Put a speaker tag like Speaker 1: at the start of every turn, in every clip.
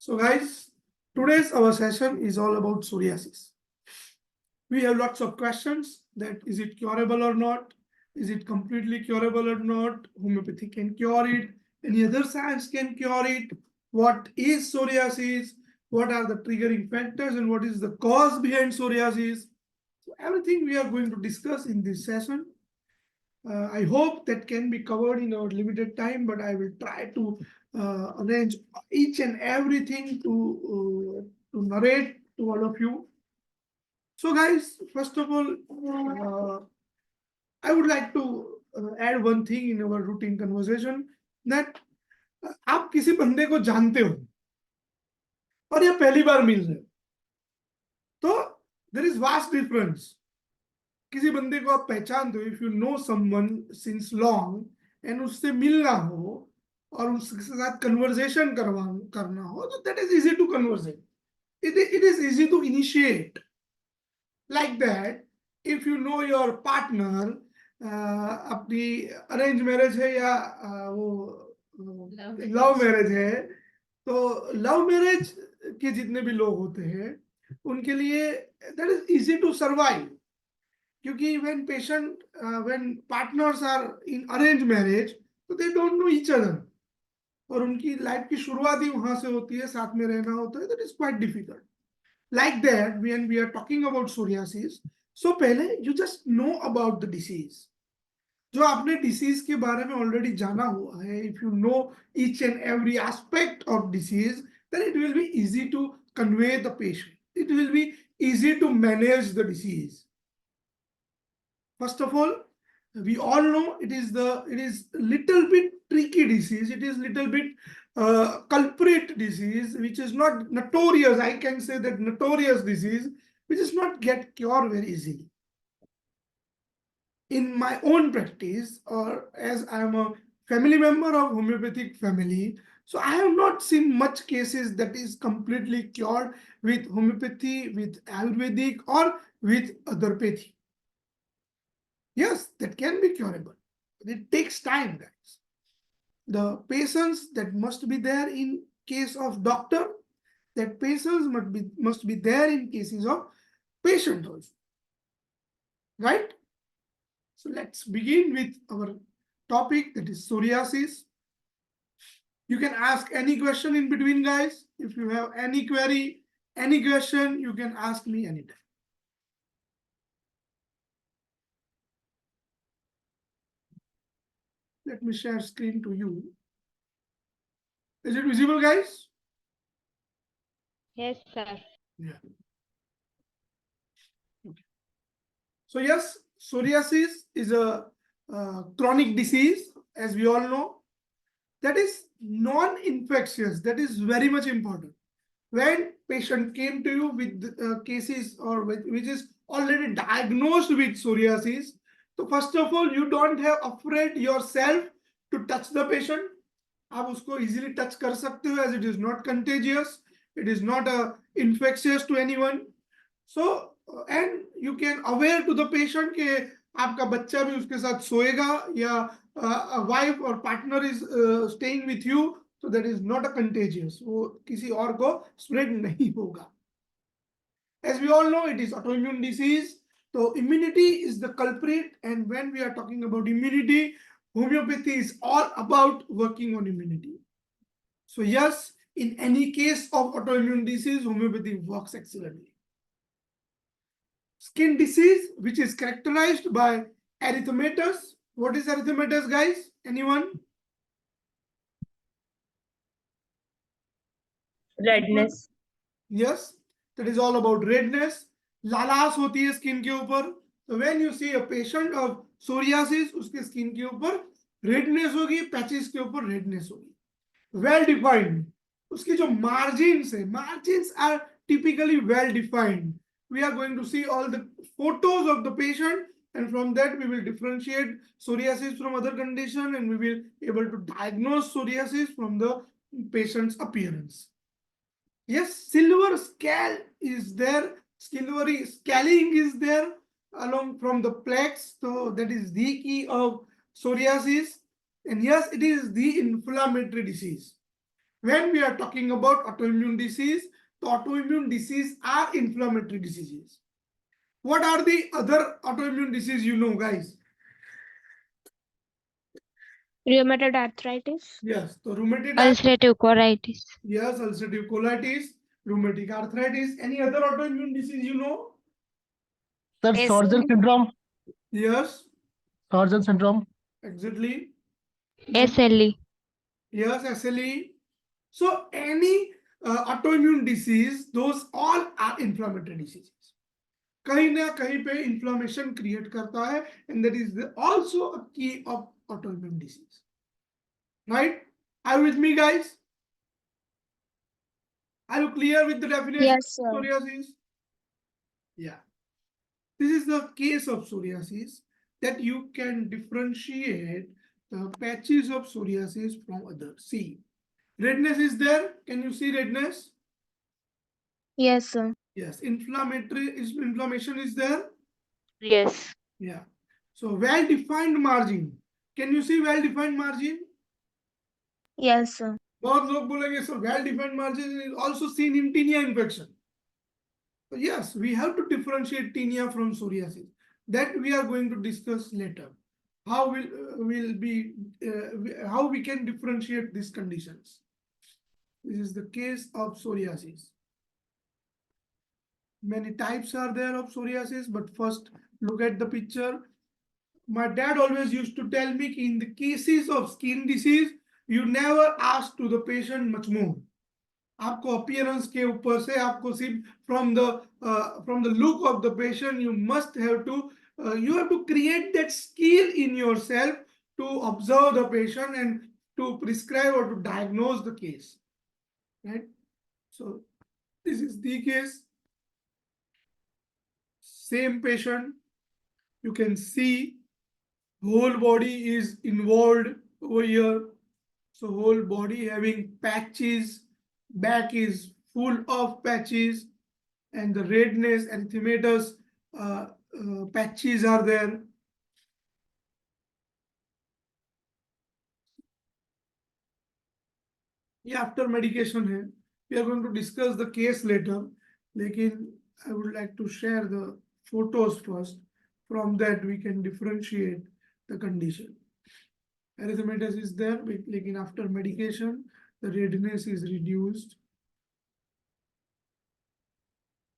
Speaker 1: So guys, today's our session is all about psoriasis. We have lots of questions that is it curable or not? Is it completely curable or not? Homeopathy can cure it. Any other science can cure it. What is psoriasis? What are the triggering factors and what is the cause behind psoriasis? So everything we are going to discuss in this session. I hope that can be covered in our limited time, but I will try to arrange each and everything to narrate to all of you. So guys, first of all, I would like to add one thing in our routine conversation that आप किसी बंदे को जानते हो और ये पहली बार मिल रहे हो तो there is vast difference. किसी बंदे को आप पहचानते हो, if you know someone since long and उससे मिलना हो और उसके साथ कन्वर्सेशन करना हो तो that is easy to conversate. It is easy to initiate like that. If you know your partner, अपनी अरेंज मैरिज है या वो लव मैरिज है, तो लव मैरिज के जितने भी लोग होते हैं उनके लिए that is easy to survive. क्योंकि when partners are in arranged marriage, तो they don't know each other और उनकी लाइफ की शुरुआत ही वहां से होती है, साथ में रहना होता है. that is quite difficult. Like that, when we are talking about psoriasis, so पहले you just know about the disease. जो आपने डिसीज के बारे में ऑलरेडी जाना हुआ है, if you know each and every aspect of disease, then it will be easy to convey the patient. It will be easy to manage the disease. First of all, we all know it is little bit tricky disease. It is little bit culprit disease, which is not notorious. I can say that notorious disease, which is not get cured very easily. In my own practice, or as I am a family member of homeopathic family, so I have not seen much cases that is completely cured with homeopathy, with Ayurvedic, or with otherpathy. Yes, that can be curable. It takes time, guys. The patience that must be there in case of doctor, that patience must be there in cases of patient also. Right? So let's begin with our topic, that is psoriasis. You can ask any question in between, guys. If you have any query, any question, you can ask me anytime. Let me share screen to you. Is it visible, guys?
Speaker 2: Yes, sir.
Speaker 1: Yeah. Okay. So yes, psoriasis is a chronic disease, as we all know. That is non-infectious. That is very much important. When patient came to you with cases or which is already diagnosed with psoriasis, so first of all, you don't have afraid yourself to touch the patient. आप उसको easily touch कर सकते हो, as it is not contagious, it is not infectious to anyone. So and you can aware to the patient कि आपका बच्चा भी उसके साथ सोएगा या a wife or partner is staying with you, so that is not a contagious. वो किसी और को spread नहीं होगा. As we all know, it is autoimmune disease. So immunity is the culprit, and when we are talking about immunity, homeopathy is all about working on immunity. So yes, in any case of autoimmune disease, homeopathy works excellently. Skin disease, which is characterized by erythematous. What is erythematous, guys? Anyone?
Speaker 2: Redness.
Speaker 1: Yes, that is all about redness. लालाश होती है skin के ऊपर. So when you see a patient of psoriasis, उसके skin के ऊपर redness होगी, patches के ऊपर redness होगी. Well defined. उसकी जो margins है, margins are typically well defined. We are going to see all the photos of the patient, and from that we will differentiate psoriasis from other condition, and we will able to diagnose psoriasis from the patient's appearance. Yes, silver scale is there, silvery scaling is there along from the plaques. So that is the key of psoriasis. And yes, it is the inflammatory disease. When we are talking about autoimmune disease, the autoimmune disease are inflammatory diseases. What are the other autoimmune disease you know, guys?
Speaker 2: Rheumatoid arthritis.
Speaker 1: Yes, so rheumatoid
Speaker 2: Ulcerative colitis.
Speaker 1: yes, ulcerative colitis, rheumatic arthritis. Any other autoimmune disease you know?
Speaker 3: Sir, Sjorgen syndrome.
Speaker 1: Yes,
Speaker 3: Sjorgen syndrome.
Speaker 1: exactly.
Speaker 2: SLE.
Speaker 1: Yes, SLE. So any autoimmune disease, those all are inflammatory diseases. कहीं ना कहीं पे inflammation create करता है, and that is also a key of autoimmune disease. Right? Are you with me, guys? Are you clear with the definition
Speaker 2: Yes,
Speaker 1: of
Speaker 2: sir.
Speaker 1: psoriasis? Yeah. This is the case of psoriasis that you can differentiate the patches of psoriasis from others. See, redness is there. Can you see redness?
Speaker 2: Yes, sir.
Speaker 1: Yes. Inflammation is there.
Speaker 2: Yes.
Speaker 1: Yeah. So well-defined margin. Can you see well-defined margin?
Speaker 2: Yes, sir.
Speaker 1: बहुत लोग बोलेंगे sir well-defined margin is also seen in tinea infection. So yes, we have to differentiate tinea from psoriasis. That we are going to discuss later. How how we can differentiate these conditions. This is the case of psoriasis. Many types are there of psoriasis, but first look at the picture. My dad always used to tell me in the cases of skin disease, you never ask to the patient much more. आपको appearance के ऊपर से आपको सिर्फ from the look of the patient you must have to you have to create that skill in yourself to observe the patient and to prescribe or to diagnose the case, right? So this is the case. Same patient, you can see whole body is involved over here. So whole body having patches, back is full of patches, and the redness, erythematous patches are there. ये after medication है. We are going to discuss the case later. लेकिन I would like to share the photos first. From that we can differentiate the condition. Erythematous is there, लेकिन after medication the redness is reduced.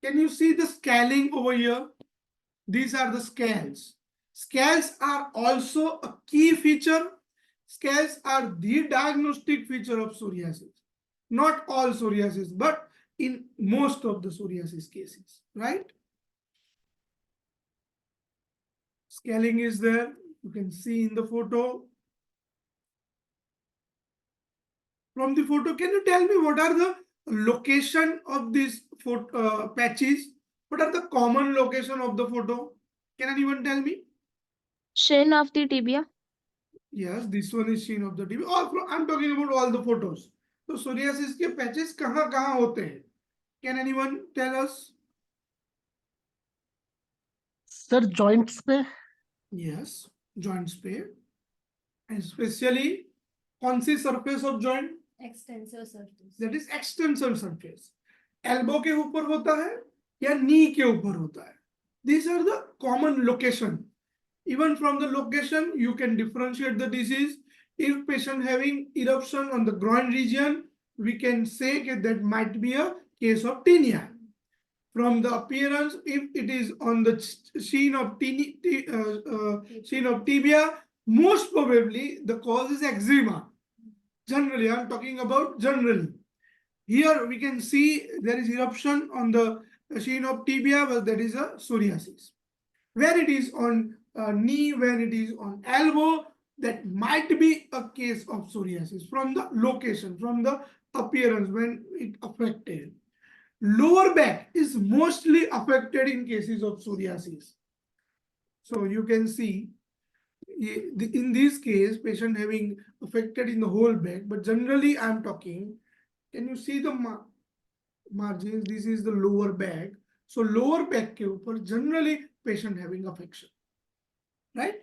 Speaker 1: Can you see the scaling over here? These are the scales. Scales are also a key feature. Scales are the diagnostic feature of psoriasis. Not all psoriasis, but in most of the psoriasis cases, right? Scaling is there. You can see in the photo. From the photo, can you tell me what are the location of these patches? What are the common location of the photo? Can anyone tell me?
Speaker 2: Shin of the tibia.
Speaker 1: Yes, this one is seen of the tibia. I'm talking about all the photos. So psoriasis के patches कहाँ होते हैं? Can anyone tell us?
Speaker 3: Sir, joints पे.
Speaker 1: Yes, joints पे. Especially कौन सी surface of joint?
Speaker 4: Extensor surface.
Speaker 1: That is extensor surface. Elbow के ऊपर होता है या knee के ऊपर होता है? These are the common location. Even from the location, you can differentiate the disease. If patient having eruption on the groin region, we can say that might be a case of tinea. From the appearance, if it is on the sheen of tibia, most probably the cause is eczema. Generally, I'm talking about generally. Here we can see there is eruption on the sheen of tibia, but that is a psoriasis. Where it is on knee, where it is on elbow, that might be a case of psoriasis from the location, from the appearance when it affected. Lower back is mostly affected in cases of psoriasis. So you can see in this case, patient having affected in the whole back, but generally I'm talking, can you see the margins? This is the lower back. So lower back ke upar generally patient having affection, right?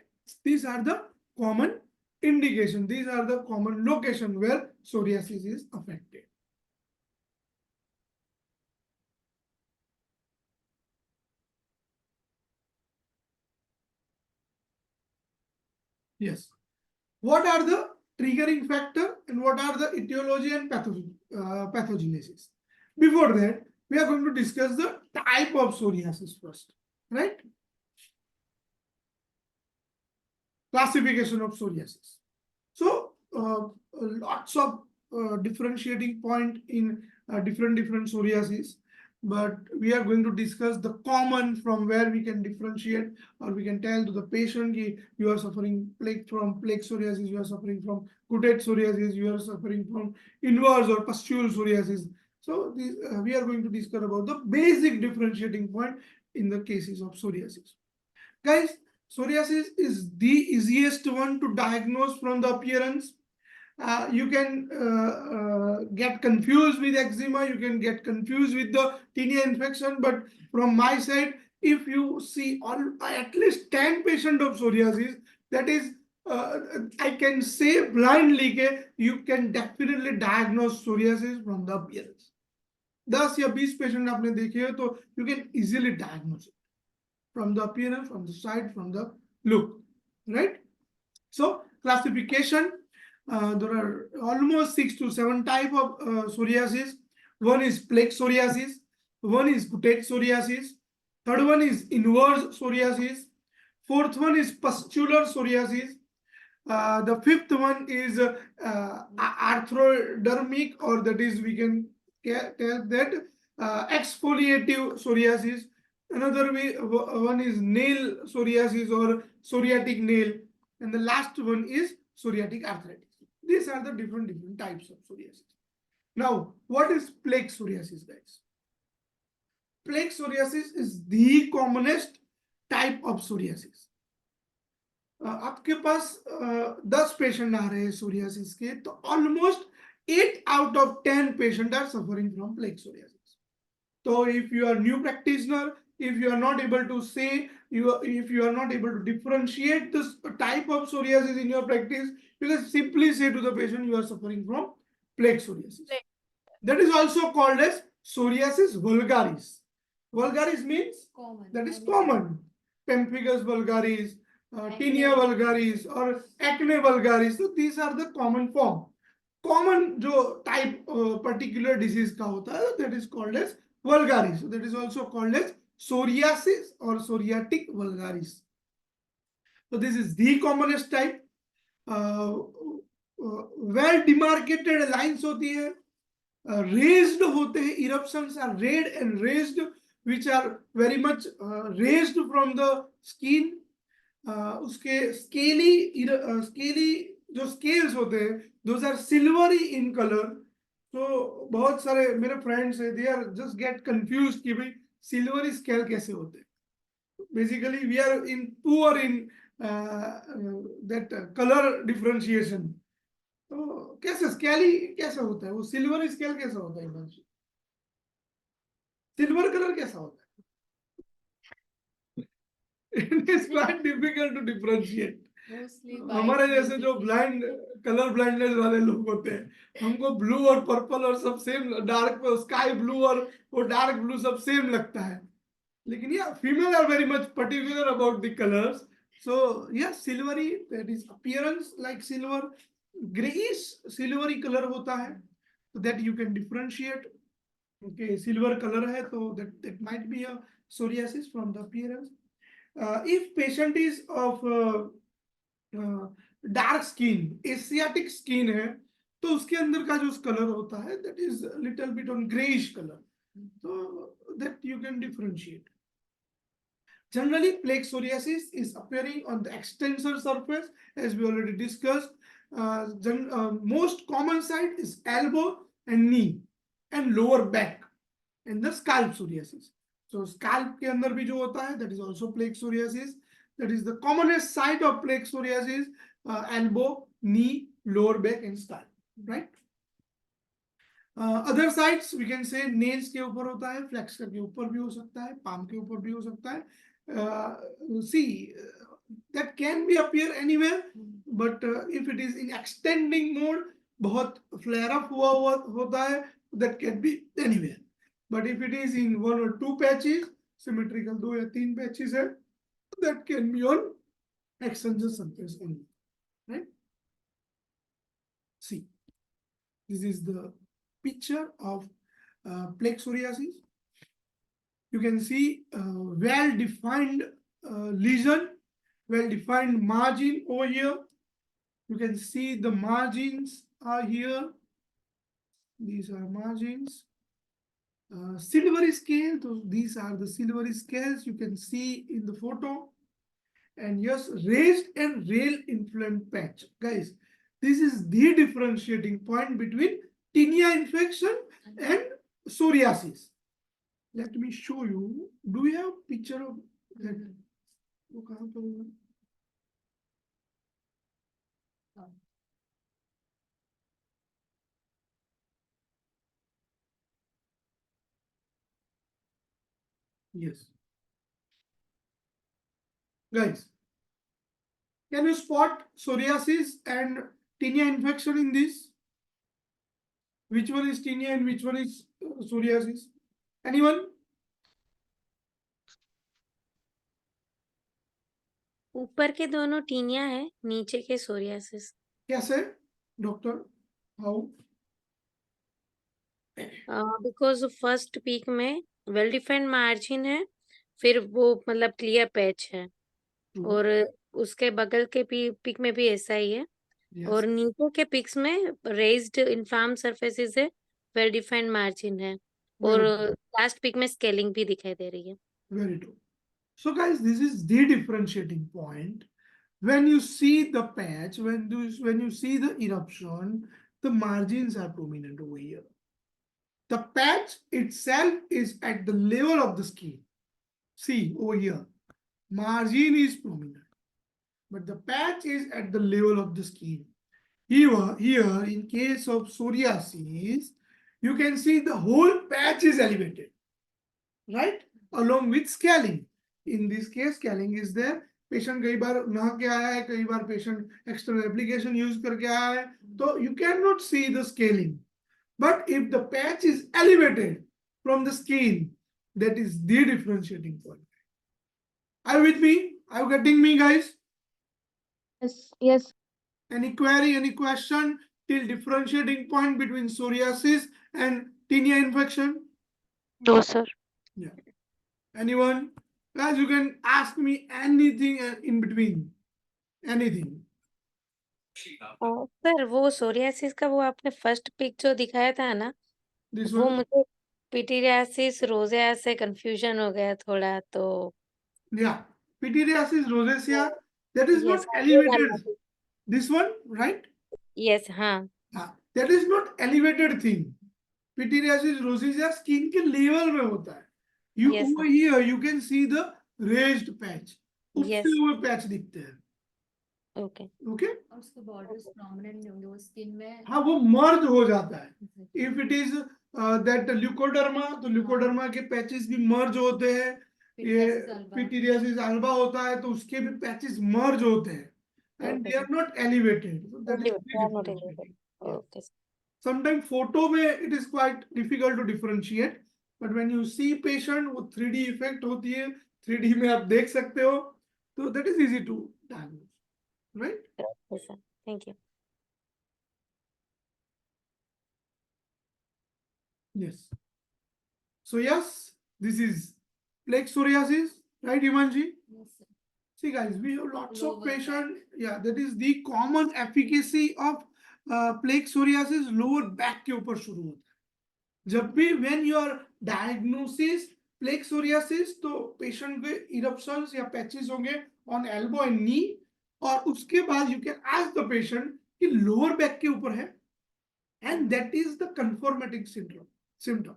Speaker 1: These are the common indication. These are the common location where psoriasis is affected. Yes. What are the triggering factor and what are the etiology and pathogenesis? Before that, we are going to discuss the type of psoriasis first, right? Classification of psoriasis. So lots of differentiating point in different psoriasis, but we are going to discuss the common from where we can differentiate, or we can tell to the patient you are suffering plaque psoriasis, you are suffering from cutate psoriasis, you are suffering from inverse or pustule psoriasis. So we are going to discuss about the basic differentiating point in the cases of psoriasis. Guys, psoriasis is the easiest one to diagnose from the appearance. You can get confused with eczema, you can get confused with the tinea infection, but from my side, if you see at least 10 patients of psoriasis, that is, I can say blindly, you can definitely diagnose psoriasis from the appearance. 10 या 20 patient आपने देखे तो you can easily diagnose it from the appearance, from the side, from the look, right? So classification, there are almost 6 to 7 type of psoriasis. One is plaque psoriasis, one is cutate psoriasis, third one is inverse psoriasis, fourth one is pustular psoriasis, the fifth one is arthrodermic, or that is we can tell that exfoliative psoriasis. Another one is nail psoriasis or psoriatic nail, and the last one is psoriatic arthritis. These are the different types of psoriasis. Now, what is plaque psoriasis, guys? Plaque psoriasis is the commonest type of psoriasis. आपके पास 10 patient आ रहे हैं psoriasis के, तो almost 8 out of 10 patients are suffering from plaque psoriasis. So if you are new practitioner, if you are not able to say, if you are not able to differentiate this type of psoriasis in your practice, you can simply say to the patient you are suffering from plaque psoriasis. That is also called as psoriasis vulgaris. Vulgaris means common. That is common. Pemphigus vulgaris, tinea vulgaris, or acne vulgaris. So these are the common form. Common जो type particular disease का होता है, that is called as vulgaris. So that is also called as psoriasis or psoriatic vulgaris. So this is the commonest type. Well demarcated lines होती है, raised होते हैं, eruptions are red and raised, which are very much raised from the skin. उसके scaly जो scales होते हैं, those are silvery in color. So बहुत सारे मेरे friends हैं, they are just get confused कि भाई silvery scale कैसे होते हैं. Basically, we are poor in that color differentiation. तो कैसे scaly कैसे होता है, वो silvery scale कैसे होता है, silver color कैसा होता है? It is quite difficult to differentiate. हमारे जैसे जो ब्लाइंड कलर ब्लाइंडनेस वाले लोग होते हैं, हमको ब्लू और पर्पल और सब सेम, डार्क स्काई ब्लू और वो डार्क ब्लू सब सेम लगता है. लेकिन या female are very much particular about the colours. So या silvery, that is appearance like silver, greyish silvery colour होता है, so that you can differentiate. Okay, silver color है तो that might be a psoriasis from the appearance. If patient is of dark skin, Asiatic skin है, तो उसके अंदर का जो कलर होता है that is little bit on greyish colour, so that you can differentiate. Generally, plaque psoriasis is appearing on the extensor surface, as we already discussed. Most common site is elbow and knee and lower back, and the scalp psoriasis. So scalp के अंदर भी जो होता है, that is also plaque psoriasis. That is the commonest site of plaque psoriasis, elbow, knee, lower back and scalp, right? Other sites we can say nails के ऊपर होता है, flexor के ऊपर भी हो सकता है, palm के ऊपर भी हो सकता है. See, that can be appear anywhere, but if it is in extending mode, बहुत flare up हुआ होता है, that can be anywhere. But if it is in 1 or 2 patches, symmetrical 2 या 3 patches है, that can be on external surface only, right? See, this is the picture of plaque psoriasis. You can see well-defined lesion, well-defined margin over here. You can see the margins are here. These are margins. Silvery scale, these are the silvery scales you can see in the photo. And yes, raised and real inflamed patch. Guys, this is the differentiating point between tinea infection and psoriasis. Let me show you. Do we have picture of that? वो कहाँ पर होगा? Yes. Guys, can you spot psoriasis and tinea infection in this? Which one is tinea and which one is psoriasis? Anyone?
Speaker 5: ऊपर के दोनों taenia है, नीचे के सोरियासिस।
Speaker 1: कैसे? Doctor, how?
Speaker 5: Because first peak में वेल डिफाइंड मार्जिन है, फिर वो मतलब क्लियर पैच है, और उसके बगल के पिक में भी ऐसा ही है, और नीचे के पिक्स में रेज्ड इन्फ्लाम सरफेसेस है, वेल डिफाइंड मार्जिन है, और लास्ट पिक में स्केलिंग भी दिखाई दे रही है।
Speaker 1: Very true. So guys, this is the differentiating point. When you see the patch, when you see the eruption, the margins are prominent over here. The patch itself is at the level of the skin. See over here, margin is prominent, but the patch is at the level of the skin. Here, in case of psoriasis, you can see the whole patch is elevated, right? Along with scaling. In this case, scaling is there. Patient कई बार नहा के आया है, कई बार patient external application use करके आया है, तो you cannot see the scaling. But if the patch is elevated from the skin, that is the differentiating point. Are you with me? Are you getting me, guys?
Speaker 2: Yes, yes.
Speaker 1: Any query, any question till differentiating point between psoriasis and tinea infection?
Speaker 2: No, sir.
Speaker 1: Yeah. Anyone? Guys, you can ask me anything in between. Anything.
Speaker 5: Sir वो psoriasis का वो आपने first pick जो दिखाया था ना,
Speaker 1: This
Speaker 5: वो
Speaker 1: one?
Speaker 5: मुझे पिटीरियासिस रोजेआ से कंफ्यूजन हो गया थोड़ा, तो
Speaker 1: Yeah. Pityriasis rosacea, that is not
Speaker 5: yes
Speaker 1: elevated. This one, right?
Speaker 5: Yes हाँ
Speaker 1: That is not elevated thing. Pityriasis rosacea skin के level में होता है. You
Speaker 5: Yes,
Speaker 1: over here, you can see the raised patch. उठते
Speaker 5: Yes.
Speaker 1: हुए patch दिखते हैं.
Speaker 5: Okay
Speaker 1: Okay?
Speaker 4: और उसके borders prominent नहीं होंगे, वो skin में
Speaker 1: हाँ, वो merge हो जाता है. If it is that leukoderma, तो leukoderma के patches भी merge होते हैं. ये pityriasis alba होता है, तो उसके भी patches merge होते हैं. And they are not elevated. So that is the differentiating.
Speaker 5: Okay
Speaker 1: Sometimes photo में it is quite difficult to differentiate, but when you see patient वो 3D effect होती है, 3D में आप देख सकते हो, तो that is easy to diagnose, right?
Speaker 5: Okay sir, thank you.
Speaker 1: Yes. So yes, this is plaque psoriasis, right, Imanji?
Speaker 4: yes, sir.
Speaker 1: See guys, we have lots of
Speaker 4: Lower
Speaker 1: patient. Yeah, that is the common efficacy of plaque psoriasis. Lower back के ऊपर शुरू होता है. जब भी when your diagnosis plaque psoriasis, तो patient के eruptions या patches होंगे on elbow and knee, और उसके बाद you can ask the patient कि lower back के ऊपर है, and that is the confirmative symptom.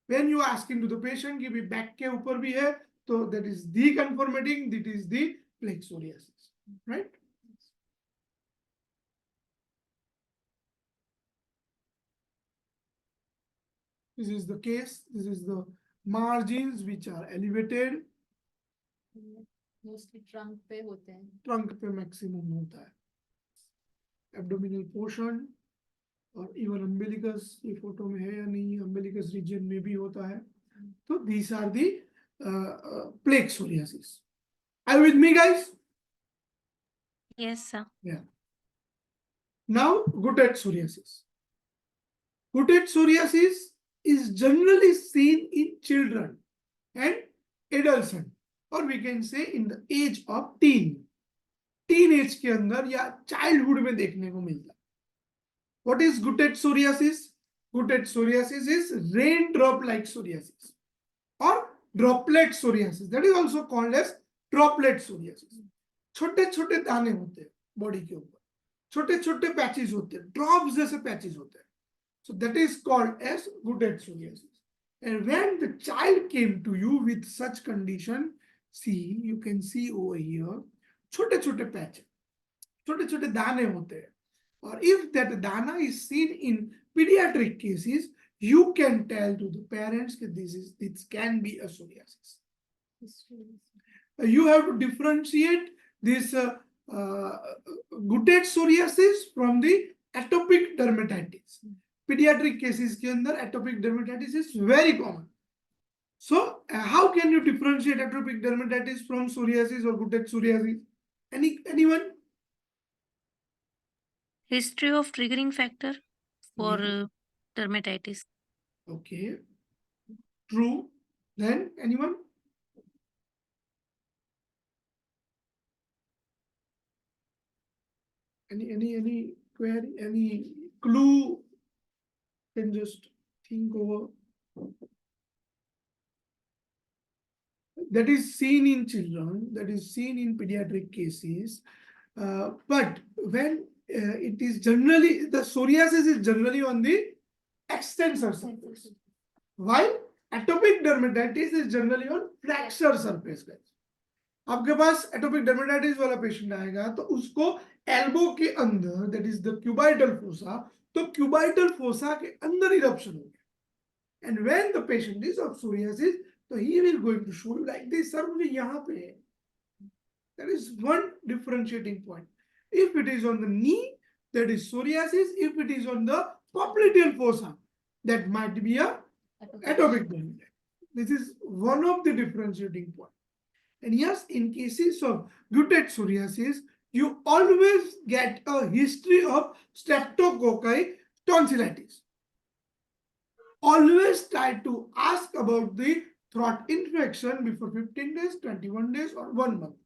Speaker 1: When you are asking to the patient कि भी back के ऊपर भी है, तो that is the confirmating, that is the plaque psoriasis, right? This is the case. This is the margins which are elevated.
Speaker 4: Mostly trunk पे होते हैं.
Speaker 1: ट्रंक पे मैक्सिमम होता है, एब्डोमिनल पोर्शन और इवन अम्बिलिकस, ये फोटो में है या नहीं, अम्बिलिकस रीजन में भी होता है. तो these are the plaque psoriasis. Are you with me, guys?
Speaker 5: Yes, sir.
Speaker 1: Yeah. Now, gouted psoriasis. Gouted psoriasis is generally seen in children and adolescent, or we can say in the age of teen. Teenage के अंदर या childhood में देखने को मिलता है. What is gouted psoriasis? Gouted psoriasis is raindrop like psoriasis or droplet psoriasis. That is also called as droplet psoriasis. छोटे छोटे दाने होते हैं बॉडी के ऊपर, छोटे छोटे पैचेस होते हैं, ड्रॉप्स जैसे पैचेस होते हैं. So that is called as gouted psoriasis. And when the child came to you with such condition, see, you can see over here, छोटे छोटे पैच, छोटे छोटे दाने होते हैं. और if that dana is seen in pediatric cases, you can tell to the parents that this can be a psoriasis. You have to differentiate this gouted psoriasis from the atopic dermatitis. Pediatric cases के अंदर atopic dermatitis is very common. So how can you differentiate atopic dermatitis from psoriasis or gouted psoriasis? Anyone?
Speaker 5: History of triggering factor for
Speaker 1: Yeah.
Speaker 5: dermatitis.
Speaker 1: Okay. True. Then anyone? Any query? Any clue? Can just think over. That is seen in children, that is seen in pediatric cases, but when it is generally, the psoriasis is generally on the extensor surface, while atopic dermatitis is generally on flexor surface. Guys, आपके पास atopic dermatitis वाला patient आएगा तो उसको elbow के अंदर, that is the cubital fossa, तो cubital fossa के अंदर eruption हो गया. And when the patient is of psoriasis, so he will going to show you like this, sir, मुझे यहाँ पे है. That is one differentiating point. If it is on the knee, that is psoriasis. If it is on the popliteal fossa, that might be a atopic dermatitis. This is one of the differentiating points. And yes, in cases of gouted psoriasis, you always get a history of streptococci tonsillitis. Always try to ask about the throat infection before 15 days, 21 days, or 1 month.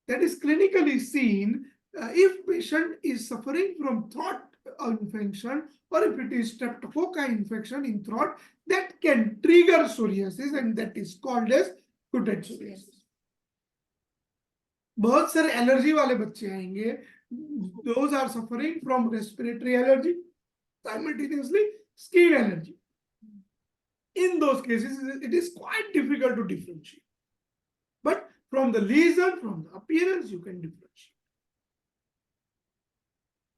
Speaker 1: That is clinically seen if patient is suffering from throat infection, or if it is streptococci infection in throat, that can trigger psoriasis, and that is called as gouted psoriasis. बहुत सारे allergy वाले बच्चे आएंगे, those are suffering from respiratory allergy, simultaneously skin allergy. In those cases, it is quite difficult to differentiate. But from the lesion, from the appearance, you can differentiate.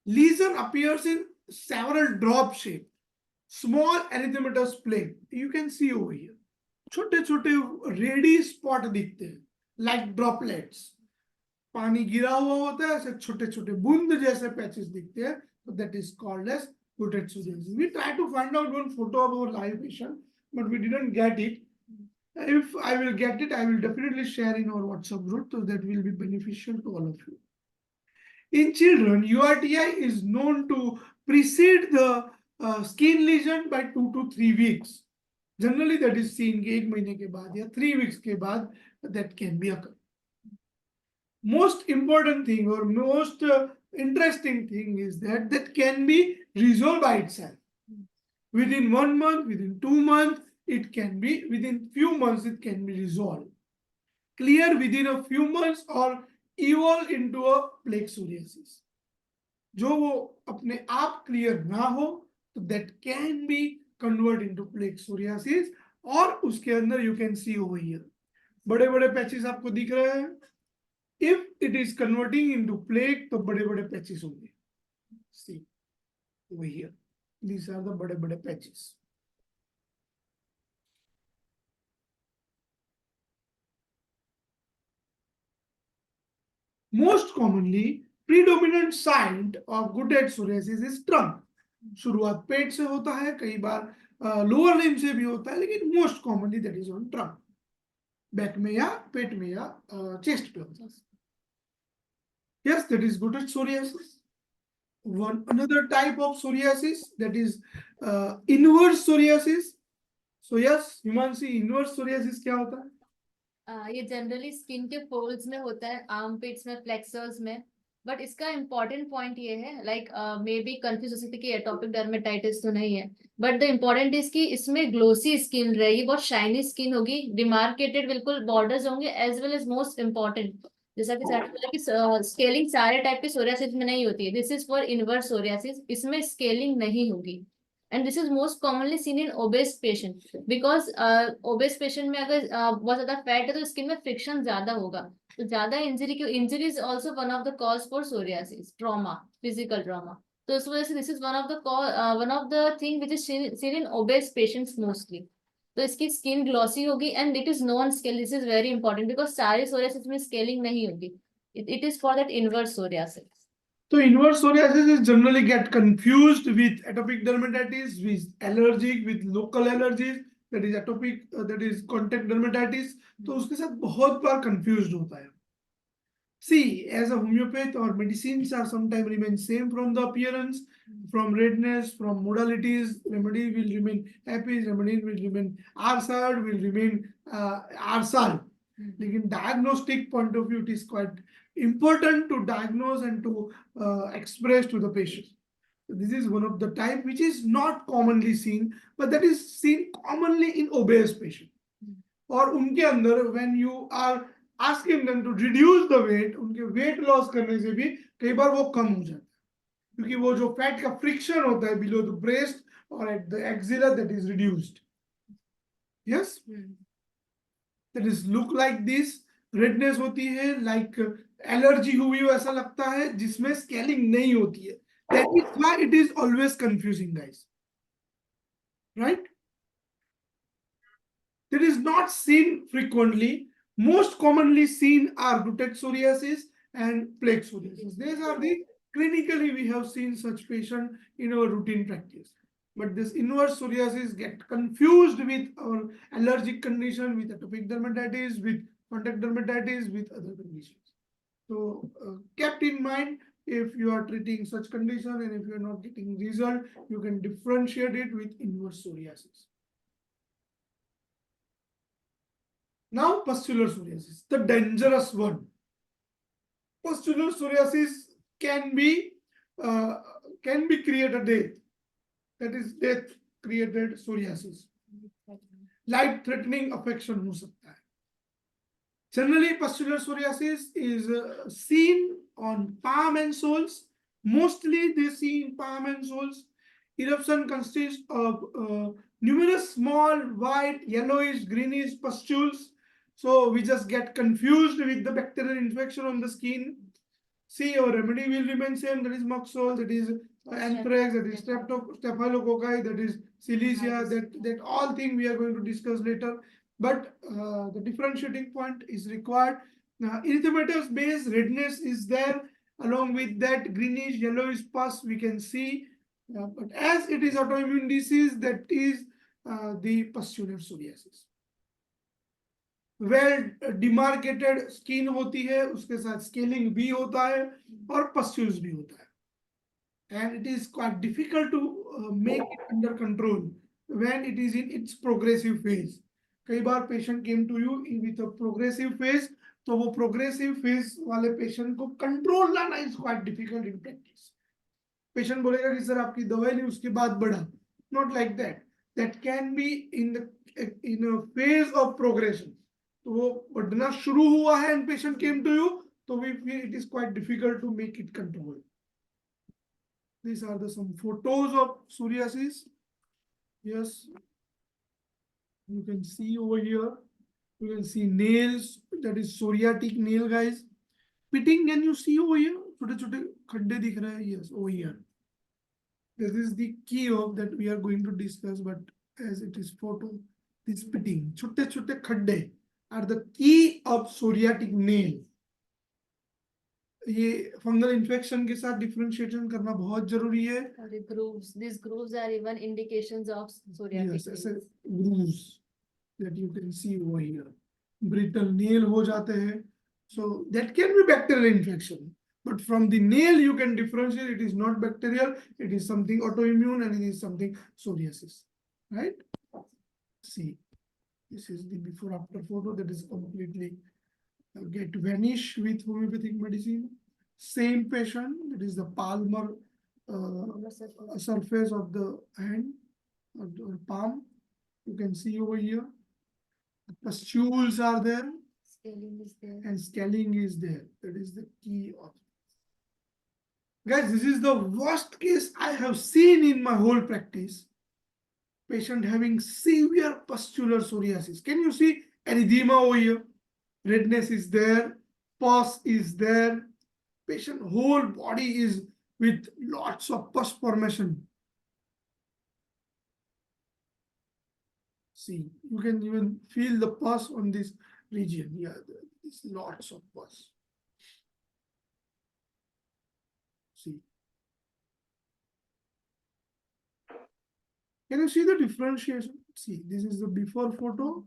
Speaker 1: Lesion appears in several drop shape, small erythematous plaque. You can see over here. छोटे छोटे ready spot दिखते हैं, like droplets. पानी गिरा हुआ होता है, ऐसे छोटे छोटे बूंद जैसे पैचेस दिखते हैं. So that is called as gouted psoriasis. We tried to find out one photo of our live patient, but we didn't get it. If I will get it, I will definitely share in our WhatsApp group, so that will be beneficial to all of you. In children, URTI is known to precede the skin lesion by 2 to 3 weeks. Generally, that is seen 1 महीने के बाद या 3 weeks के बाद, that can be occur. Most important thing or most interesting thing is that that can be resolved by itself. Within 1 month, within 2 months, it can be, within few months, it can be resolved. Clear within a few months or evolve into a plaque psoriasis. जो वो अपने आप clear ना हो, तो that can be converted into plaque psoriasis. और उसके अंदर you can see over here, बड़े बड़े पैचेस आपको दिख रहे हैं. If it is converting into plaque, तो बड़े बड़े पैचेस होंगे. See over here, these are the बड़े बड़े patches. Most commonly, predominant site of Goodhead psoriasis is trunk. शुरुआत पेट से होता है, कई बार लोअर लिम्ब से भी होता है, लेकिन most commonly that is on trunk, back में या पेट में या चेस्ट पे होता है. Yes, that is Goodhead psoriasis. One another type of psoriasis, that is inverse psoriasis. So yes, Himanshi, inverse psoriasis क्या होता है?
Speaker 4: ये जनरली स्किन के फोल्ड्स में होता है, आर्मपिट्स में, फ्लेक्सर्स में. बट इसका इम्पोर्टेंट पॉइंट ये है, लाइक मे बी कंफ्यूज हो सकती है कि एटोपिक डर्मेटाइटिस तो नहीं है, बट द इम्पोर्टेंट इज कि इसमें ग्लोसी स्किन रहेगी, बहुत शाइनी स्किन होगी, डिमार्केटेड बिल्कुल बॉर्डर्स होंगे, as well as most important, जैसा कि सर ने बोला कि स्केलिंग सारे टाइप के सोरियासिस में नहीं होती है. This is for inverse psoriasis, इसमें स्केलिंग नहीं होगी. And this is most commonly seen in obese patient, because obese patient में अगर बहुत ज्यादा फैट है तो स्किन में फ्रिक्शन ज्यादा होगा, तो ज्यादा injury is also one of the cause for psoriasis, trauma, physical trauma. तो इस वजह से this is one of the thing which is seen in obese patients mostly. तो इसकी स्किन ग्लॉसी होगी and it is non scale. This is very important because सारे psoriasis में scaling नहीं होगी. It is for that inverse psoriasis.
Speaker 1: So inverse psoriasis is generally get confused with atopic dermatitis, with allergic, with local allergies, that is atopic, that is contact dermatitis. तो उसके साथ बहुत बार confused होता है. See, as a homeopath, our medicines are sometimes remain same from the appearance, from redness, from modalities. Remedy will remain happy, remedy will remain arsad, will remain arsal. लेकिन diagnostic point of view, it is quite important to diagnose and to express to the patient. So this is one of the type which is not commonly seen, but that is seen commonly in obese patient. और उनके अंदर when you are asking them to reduce the weight, उनके weight loss करने से भी कई बार वो कम हो जाता है, क्योंकि वो जो फैट का फ्रिक्शन होता है below the breast or at the axilla, that is reduced. Yes, that is look like this. Redness होती है, like allergy हुई हो ऐसा लगता है, जिसमें scaling नहीं होती है. That is why it is always confusing, guys. Right? That is not seen frequently. Most commonly seen are Goodhead psoriasis and plaque psoriasis. These are the clinically we have seen such patient in our routine practice. But this inverse psoriasis get confused with our allergic condition, with atopic dermatitis, with contact dermatitis, with other conditions. So kept in mind, if you are treating such condition and if you are not getting result, you can differentiate it with inverse psoriasis. Now, pustular psoriasis, the dangerous one. Pustular psoriasis can be created death. That is death created psoriasis. Life-threatening affection हो सकता है. Generally, pustular psoriasis is seen on palm and soles. Mostly, they see in palm and soles. Eruption consists of numerous small, white, yellowish, greenish pustules. So we just get confused with the bacterial infection on the skin. See, our remedy will remain same. That is moxol, that is anthrax, that is staphylococci, that is silicea, that all thing we are going to discuss later. But the differentiating point is required. Erythematous base redness is there. Along with that greenish yellowish pus we can see. But as it is autoimmune disease, that is the pustular psoriasis. Well demarcated skin होती है, उसके साथ scaling भी होता है और pustules भी होता है, and it is quite difficult to make it under control when it is in its progressive phase. कई बार patient came to you with a progressive phase, तो वो प्रोग्रेसिव फेज वाले पेशेंट को कंट्रोल लाना is quite difficult in practice. Patient बोलेगा कि sir आपकी दवाई ली उसके बाद बढ़ा. Not like that. That can be in a phase of progression. तो वो बढ़ना शुरू हुआ है and patient came to you, तो we feel it is quite difficult to make it control. These are the some photos of psoriasis. Yes, you can see over here. You can see nails. That is psoriatic nail, guys. Pitting, can you see over here? छोटे छोटे खड्डे दिख रहे हैं. Yes, over here. This is the key of that we are going to discuss. But as it is photo, this pitting, छोटे छोटे खड्डे are the key of psoriatic nail. ये फंगल इन्फेक्शन के साथ डिफरेंशिएशन करना बहुत जरूरी है.
Speaker 4: और ये grooves, these grooves are even indications of psoriatic
Speaker 1: Yes, ऐसे
Speaker 4: disease.
Speaker 1: grooves that you can see over here. Brittle nail हो जाते हैं. So that can be bacterial infection. But from the nail you can differentiate it is not bacterial, it is something autoimmune and it is something psoriasis. Right? See, this is the before after photo that is completely get vanish with homeopathic medicine. Same patient, that is the palmar surface of the hand or palm. You can see over here. The pustules are there
Speaker 4: Scaling is there.
Speaker 1: and scaling is there. That is the key of it. Guys, this is the worst case I have seen in my whole practice. Patient having severe pustular psoriasis. Can you see erythema over here? Redness is there, pus is there. Patient whole body is with lots of pus formation. See, you can even feel the pus on this region. Yeah, there's lots of pus. See. Can you see the differentiation? See, this is the before photo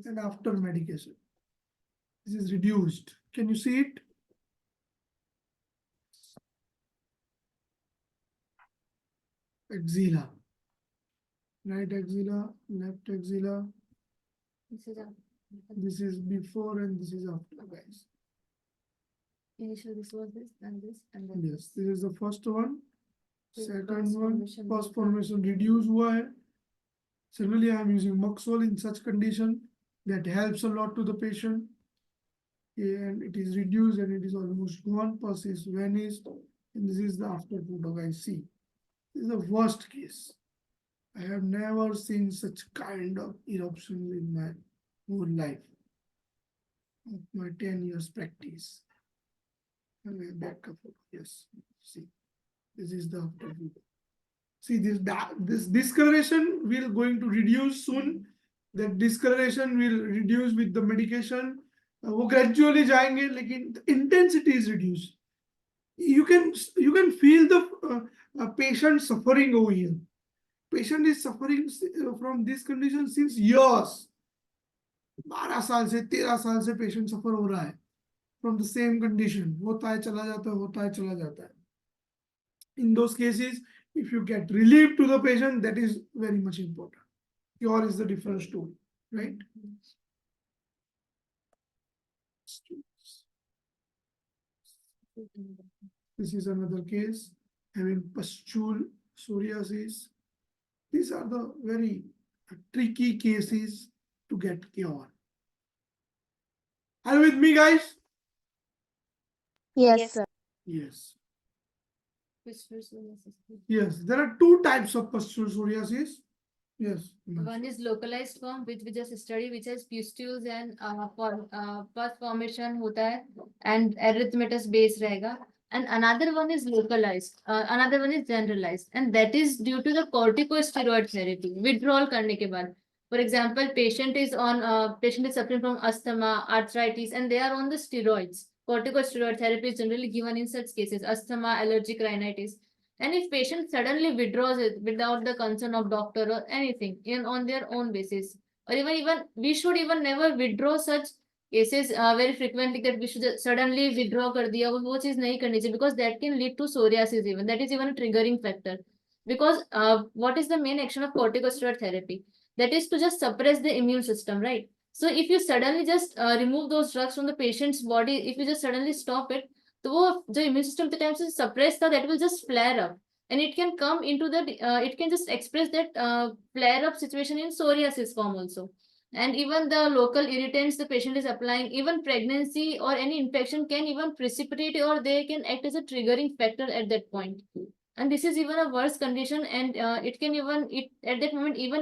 Speaker 1: and after medication. This is reduced. Can you see it? Axilla. Right axilla, left axilla.
Speaker 4: This is
Speaker 1: This is before and this is after, guys.
Speaker 4: initially this was this and then
Speaker 1: Yes, this is the first one.
Speaker 4: With
Speaker 1: Second
Speaker 4: pus
Speaker 1: one,
Speaker 4: formation
Speaker 1: pus
Speaker 4: reduced.
Speaker 1: formation reduced हुआ है. Similarly, I am using Moxol in such condition that helps a lot to the patient. And it is reduced and it is almost gone. Pus is vanished. And this is the after photo, guys. See, this is the worst case. I have never seen such kind of eruptions in my whole life of my 10 years practice. And back up, yes. See, this is the after photo. See, this discoloration will going to reduce soon. That discoloration will reduce with the medication. वो gradually जाएंगे, लेकिन the intensity is reduced. You can feel the patient suffering over here. Patient is suffering from this condition since years. 12 साल से 13 साल से patient suffer हो रहा है from the same condition. होता है चला जाता है, होता है चला जाता है. In those cases, if you get relief to the patient, that is very much important. Cure is the different story, right? This is another case having pustule psoriasis. These are the very tricky cases to get cure. Are you with me, guys?
Speaker 2: Yes,
Speaker 5: Yes.
Speaker 2: sir.
Speaker 1: Yes.
Speaker 4: psoriasis.
Speaker 1: Yes. There are two types of pustule psoriasis. Yes.
Speaker 4: One is localized form, which we just studied, which has pustules and pus formation होता है and erythematous base रहेगा. And another one is localized. Another one is generalized, and that is due to the corticosteroid therapy. Withdrawal करने के बाद. For example, patient is suffering from asthma, arthritis, and they are on the steroids. Corticosteroid therapy is generally given in such cases: asthma, allergic rhinitis. And if patient suddenly withdraws it without the consent of doctor or anything, even on their own basis, or even we should even never withdraw such cases very frequently, that we should suddenly withdraw कर दिया, वो चीज नहीं करनी चाहिए, because that can lead to psoriasis even. That is even a triggering factor. Because what is the main action of corticosteroid therapy? That is to just suppress the immune system, right? So if you suddenly just remove those drugs from the patient's body, if you just suddenly stop it, तो वो जो immune system at the time से suppress था, that will just flare up, and it can come into the it can just express that flare up situation in psoriasis form also. And even the local irritants the patient is applying, even pregnancy or any infection can even precipitate, or they can act as a triggering factor at that point. And this is even a worse condition, and it can even at that moment even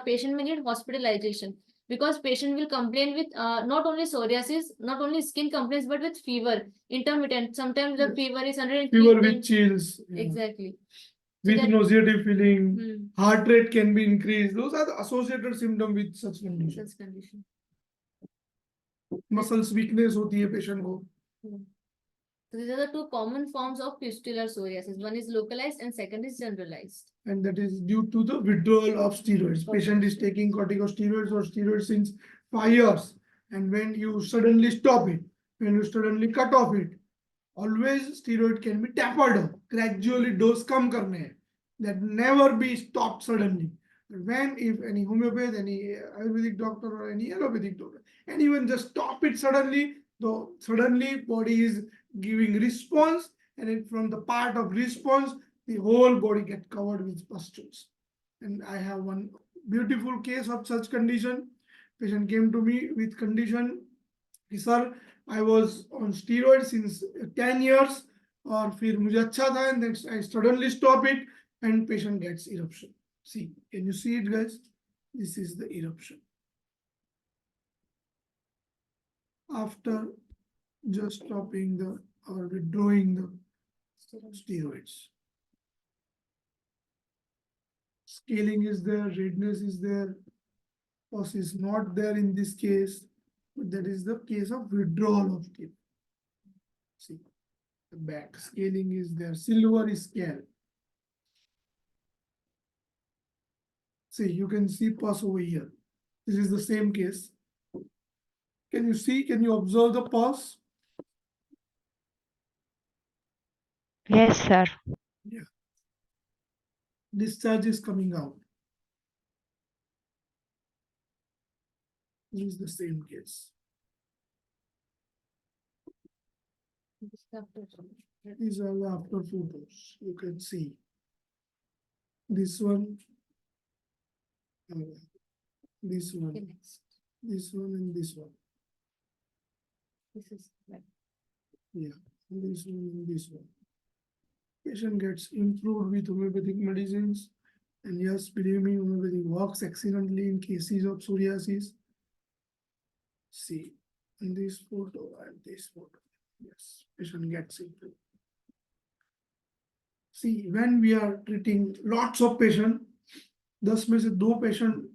Speaker 4: patient may need hospitalization, because patient will complain with not only psoriasis, not only skin complaints, but with fever, intermittent. Sometimes the
Speaker 1: Yes.
Speaker 4: fever is 103.
Speaker 1: Fever with chills. Yeah.
Speaker 4: Exactly.
Speaker 1: With
Speaker 4: that-
Speaker 1: nauseative feeling, heart rate can be increased. Those are the associated symptoms with such condition.
Speaker 4: Such condition.
Speaker 1: Muscles weakness होती है patient को.
Speaker 4: So these are the two common forms of pustular psoriasis. One is localized and second is generalized.
Speaker 1: And that is due to the withdrawal of steroids. Patient is taking corticosteroids or steroids since 5 years, and when you suddenly stop it, when you suddenly cut off it, always steroid can be tapered up, gradually dose come karne hai. That never be stopped suddenly. When if any homeopath, any Ayurvedic doctor or any allopathic doctor, anyone just stop it suddenly, though suddenly body is giving response, and it, from the part of response, the whole body get covered with pustules. And I have one beautiful case of such condition. Patient came to me with condition, sir, I was on steroids since 10 years, और फिर मुझे अच्छा था, and then I suddenly stop it and patient gets eruption. See, can you see it, guys? This is the eruption. After just stopping the or withdrawing the steroids. Scaling is there, redness is there, pus is not there in this case, but that is the case of withdrawal of steroid. See, the back scaling is there, silver is scale. See, you can see pus over here. This is the same case. Can you see, can you observe the pus?
Speaker 2: Yes, sir.
Speaker 1: Yeah. Discharge is coming out. This is the same case. These are the after photos. You can see this one, this one,
Speaker 4: Okay, next.
Speaker 1: this one, and this one.
Speaker 4: This is right.
Speaker 1: Yeah, this one and this one. Patient gets improved with homeopathic medicines, and yes, believe me, homeopathy works excellently in cases of psoriasis. See, in this photo and this photo, yes, patient gets improved. See, when we are treating lots of patients, 10 में से 2 patient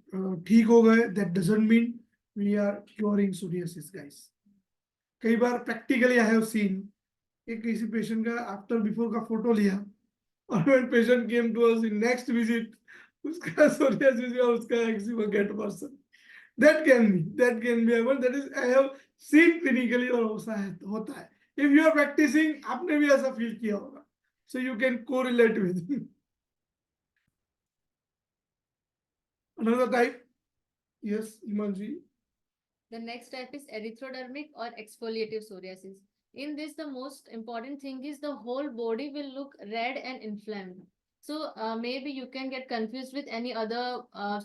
Speaker 1: ठीक हो गए, that doesn't mean we are curing psoriasis, guys. कई बार practically I have seen एक किसी patient का after before का photo लिया, और when patient came to us in next visit, उसका psoriasis या उसका eczema get worse. That can be able, that is I have seen clinically और ऐसा है होता है. If you are practicing, आपने भी ऐसा feel किया होगा, so you can correlate with me. Another type, yes, Imanji.
Speaker 4: The next type is erythrodermic or exfoliative psoriasis. In this, the most important thing is the whole body will look red and inflamed. So maybe you can get confused with any other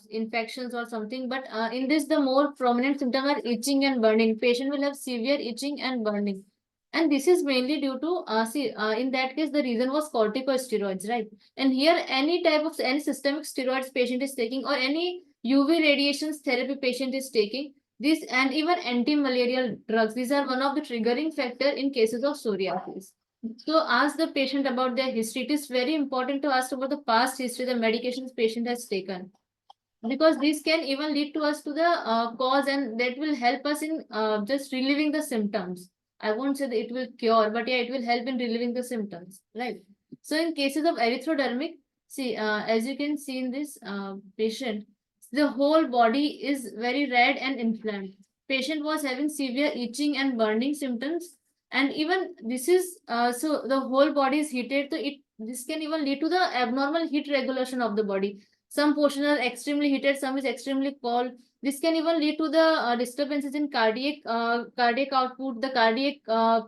Speaker 4: infections or something, but in this, the more prominent symptom are itching and burning. Patient will have severe itching and burning. And this is mainly due to, in that case, the reason was corticosteroids, right? And here, any type of, any systemic steroids patient is taking or any UV radiations therapy patient is taking, this and even anti-malarial drugs, these are one of the triggering factor in cases of psoriasis. So ask the patient about their history. It is very important to ask about the past history, the medications patient has taken, because this can even lead to us to the cause, and that will help us in just relieving the symptoms. I won't say that it will cure, but yeah, it will help in relieving the symptoms, right? So in cases of erythrodermic, see, as you can see in this patient, the whole body is very red and inflamed. Patient was having severe itching and burning symptoms, and even this is so the whole body is heated. So this can even lead to the abnormal heat regulation of the body. Some portions are extremely heated, some is extremely cold. This can even lead to the disturbances in cardiac output, the cardiac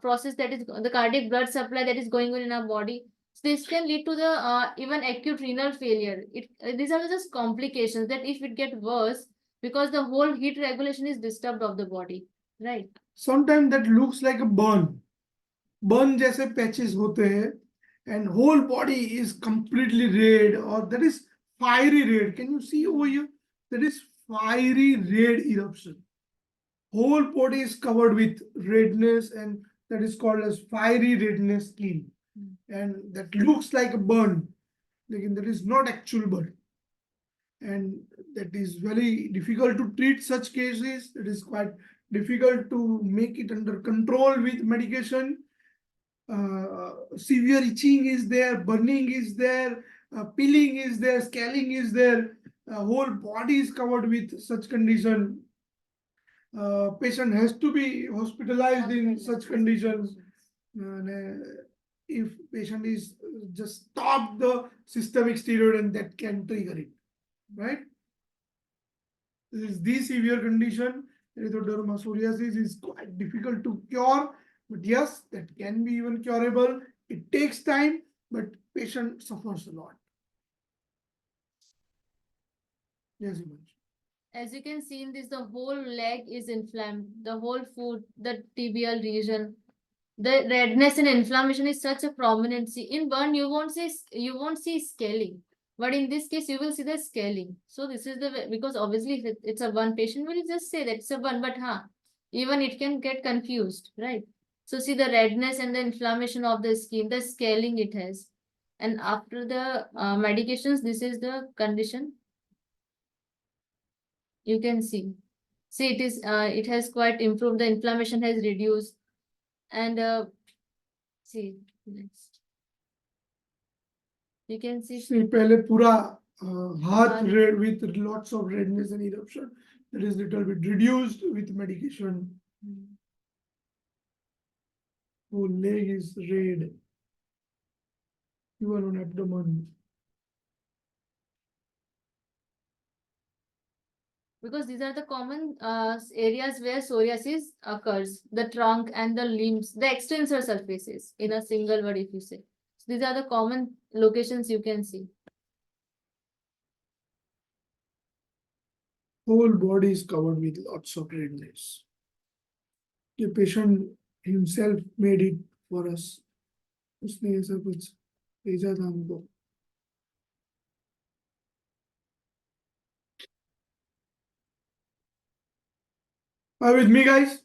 Speaker 4: process, that is the cardiac blood supply that is going on in our body. So this can lead to the even acute renal failure. These are just complications that if it get worse, because the whole heat regulation is disturbed of the body, right?
Speaker 1: Sometimes that looks like a burn. Burn जैसे patches होते हैं, and whole body is completely red, or that is fiery red. Can you see over here? That is fiery red eruption. Whole body is covered with redness, and that is called as fiery redness skin. And that looks like a burn, like that is not actual burn. And that is very difficult to treat such cases. It is quite difficult to make it under control with medication. severe itching is there, burning is there, peeling is there, scaling is there, whole body is covered with such condition. Patient has to be hospitalized in such conditions. And, if patient is just stop the systemic steroid, and that can trigger it, right? This is the severe condition. Erythroderma psoriasis is quite difficult to cure, but yes, that can be even curable. It takes time, but patient suffers a lot. Yes, Imanj.
Speaker 4: As you can see in this, the whole leg is inflamed, the whole foot, the tibial region. The redness and inflammation is such a prominent. See, in burn, you won't see scaling, but in this case, you will see the scaling. So this is the because obviously if it's a burn, patient will just say that it's a burn, but even it can get confused, right? So see the redness and the inflammation of the skin, the scaling it has, and after the medications, this is the condition. You can see it has quite improved. The inflammation has reduced, and see next. You can see
Speaker 1: पहले पूरा हाथ red with lots of redness and eruption. That is little bit reduced with medication. Whole leg is red. Even on abdomen.
Speaker 4: because these are the common areas where psoriasis occurs, the trunk and the limbs, the extensor surfaces, in a single word if you say. So these are the common locations you can see.
Speaker 1: Whole body is covered with lots of redness. The patient himself made it for us. उसने ऐसा कुछ भेजा था हमको. Are with me, guys?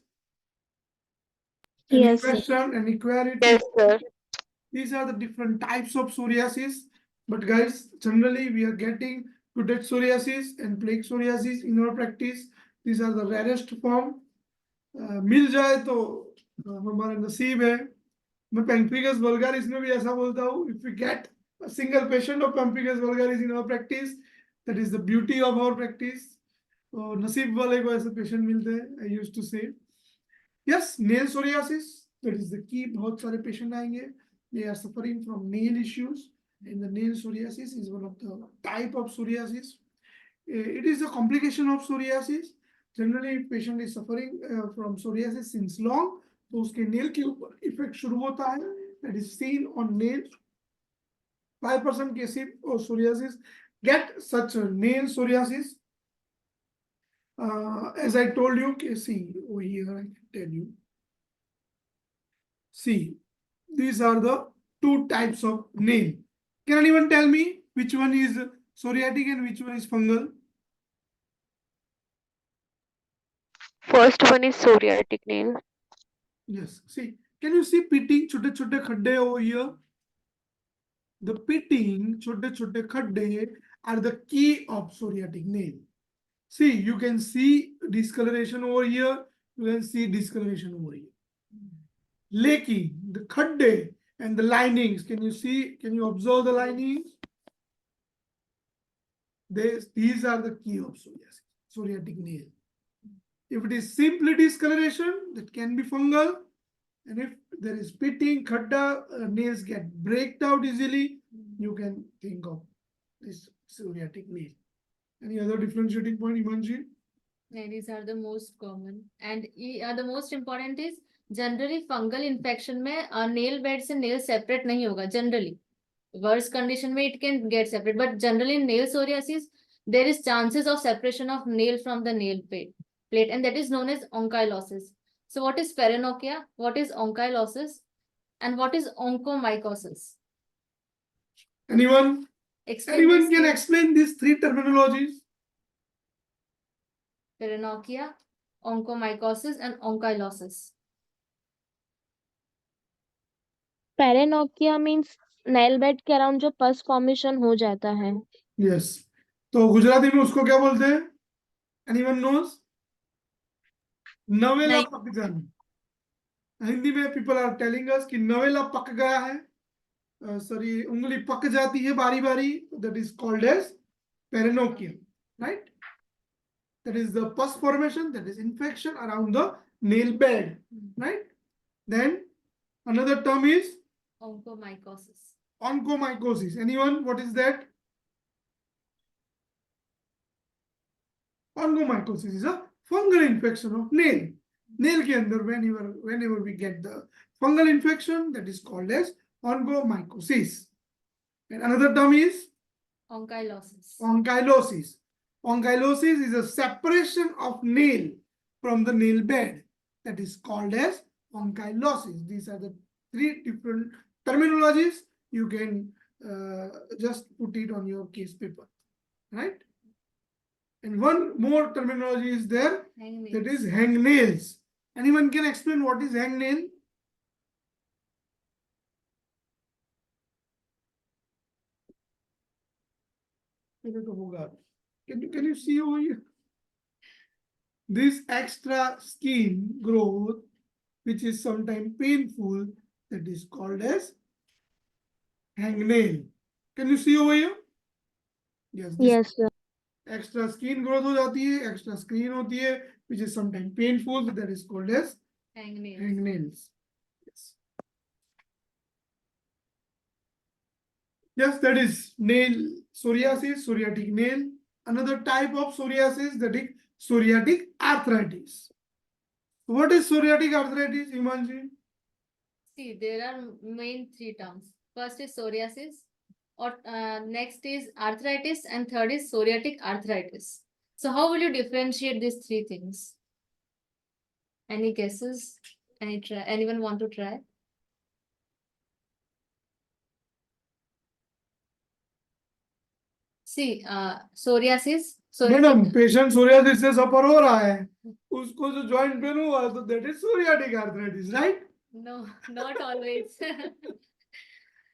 Speaker 1: Any
Speaker 2: Yes, sir.
Speaker 1: question? Any query?
Speaker 5: Yes, sir.
Speaker 1: These are the different types of psoriasis. But guys, generally we are getting cutis psoriasis and plaque psoriasis in our practice. These are the rarest form. मिल जाए तो हमारा नसीब है. मैं pemphigus vulgaris में भी ऐसा बोलता हूँ. If we get a single patient of pemphigus vulgaris in our practice, that is the beauty of our practice. तो नसीब वाले को ऐसे patient मिलते हैं. I used to say. Yes, nail psoriasis. That is the key. बहुत सारे patient आएंगे. They are suffering from nail issues, and the nail psoriasis is one of the type of psoriasis. It is a complication of psoriasis. Generally, patient is suffering from psoriasis since long. तो उसके nail के ऊपर effect शुरू होता है. That is seen on nails. 5% cases of psoriasis get such a nail psoriasis. As I told you, see over here, I can tell you. See, these are the two types of nail. Can anyone tell me which one is psoriatic and which one is fungal?
Speaker 2: First one is psoriatic nail.
Speaker 1: Yes. See, can you see pitting chote chote khadde over here? The pitting chote chote khadde are the key of psoriatic nail. See, you can see discoloration over here. You can see discoloration over here. Leaking, the khadde and the linings. Can you see? Can you observe the linings? These are the key of psoriasis, psoriatic nail. If it is simply discoloration, that can be fungal. And if there is pitting, khadda, nails get breaked out easily, you can think of this psoriatic nail. Any other differentiating point, Imanji?
Speaker 4: These are the most common, and the most important is generally fungal infection में nail bed से nail separate नहीं होगा generally. Worst condition में it can get separate, but generally in nail psoriasis there is chances of separation of nail from the nail plate, and that is known as onchyolysis. So what is paranoia? What is onchyolysis? And what is onychomycosis?
Speaker 1: Anyone? Anyone can explain these three terminologies?
Speaker 4: Paranoia, onychomycosis, and onchyolysis.
Speaker 2: Paranoia means nail bed के around जो pus formation हो जाता है.
Speaker 1: Yes. तो गुजराती में उसको क्या बोलते हैं? Anyone knows? नवेला पाकिस्तान. हिंदी में पीपल आर टेलिंग अस कि नवेला पक गया है, सॉरी उंगली पक जाती है बारी बारी, that is called as perionychium, right? That is the pus formation, that is infection around the nail bed, right? Then another term is
Speaker 4: Onychomycosis.
Speaker 1: onychomycosis. Anyone, what is that? Onychomycosis is a fungal infection of nail. Nail के अंदर whenever we get the fungal infection, that is called as onychomycosis. And another term is
Speaker 4: Ankylosis.
Speaker 1: ankylosis. Ankylosis is a separation of nail from the nail bed, that is called as ankylosis. These are the three different terminologies. You can just put it on your case paper, right? And one more terminology is there, that is hangnails. Anyone can explain what is hangnail? Can you see over here? This extra skin growth, which is sometimes painful, that is called as hangnail. Can you see over here? Yes. This
Speaker 2: Yes, sir.
Speaker 1: extra skin growth हो जाती है, extra skin होती है, which is sometimes painful, that is called as
Speaker 4: Hangnails.
Speaker 1: hangnails. Yes. Yes, that is nail psoriasis, psoriatic nail. Another type of psoriasis, that is psoriatic arthritis. What is psoriatic arthritis, Himanshi?
Speaker 4: See, there are main three terms. First is psoriasis, or next is arthritis, and third is psoriatic arthritis. So how will you differentiate these three things? Any guesses? Anyone want to try? See, psoriasis.
Speaker 1: Madam patient psoriasis से सफर हो रहा है, उसको जो joint pain हुआ है तो that is psoriatic arthritis, right?
Speaker 4: No, not always.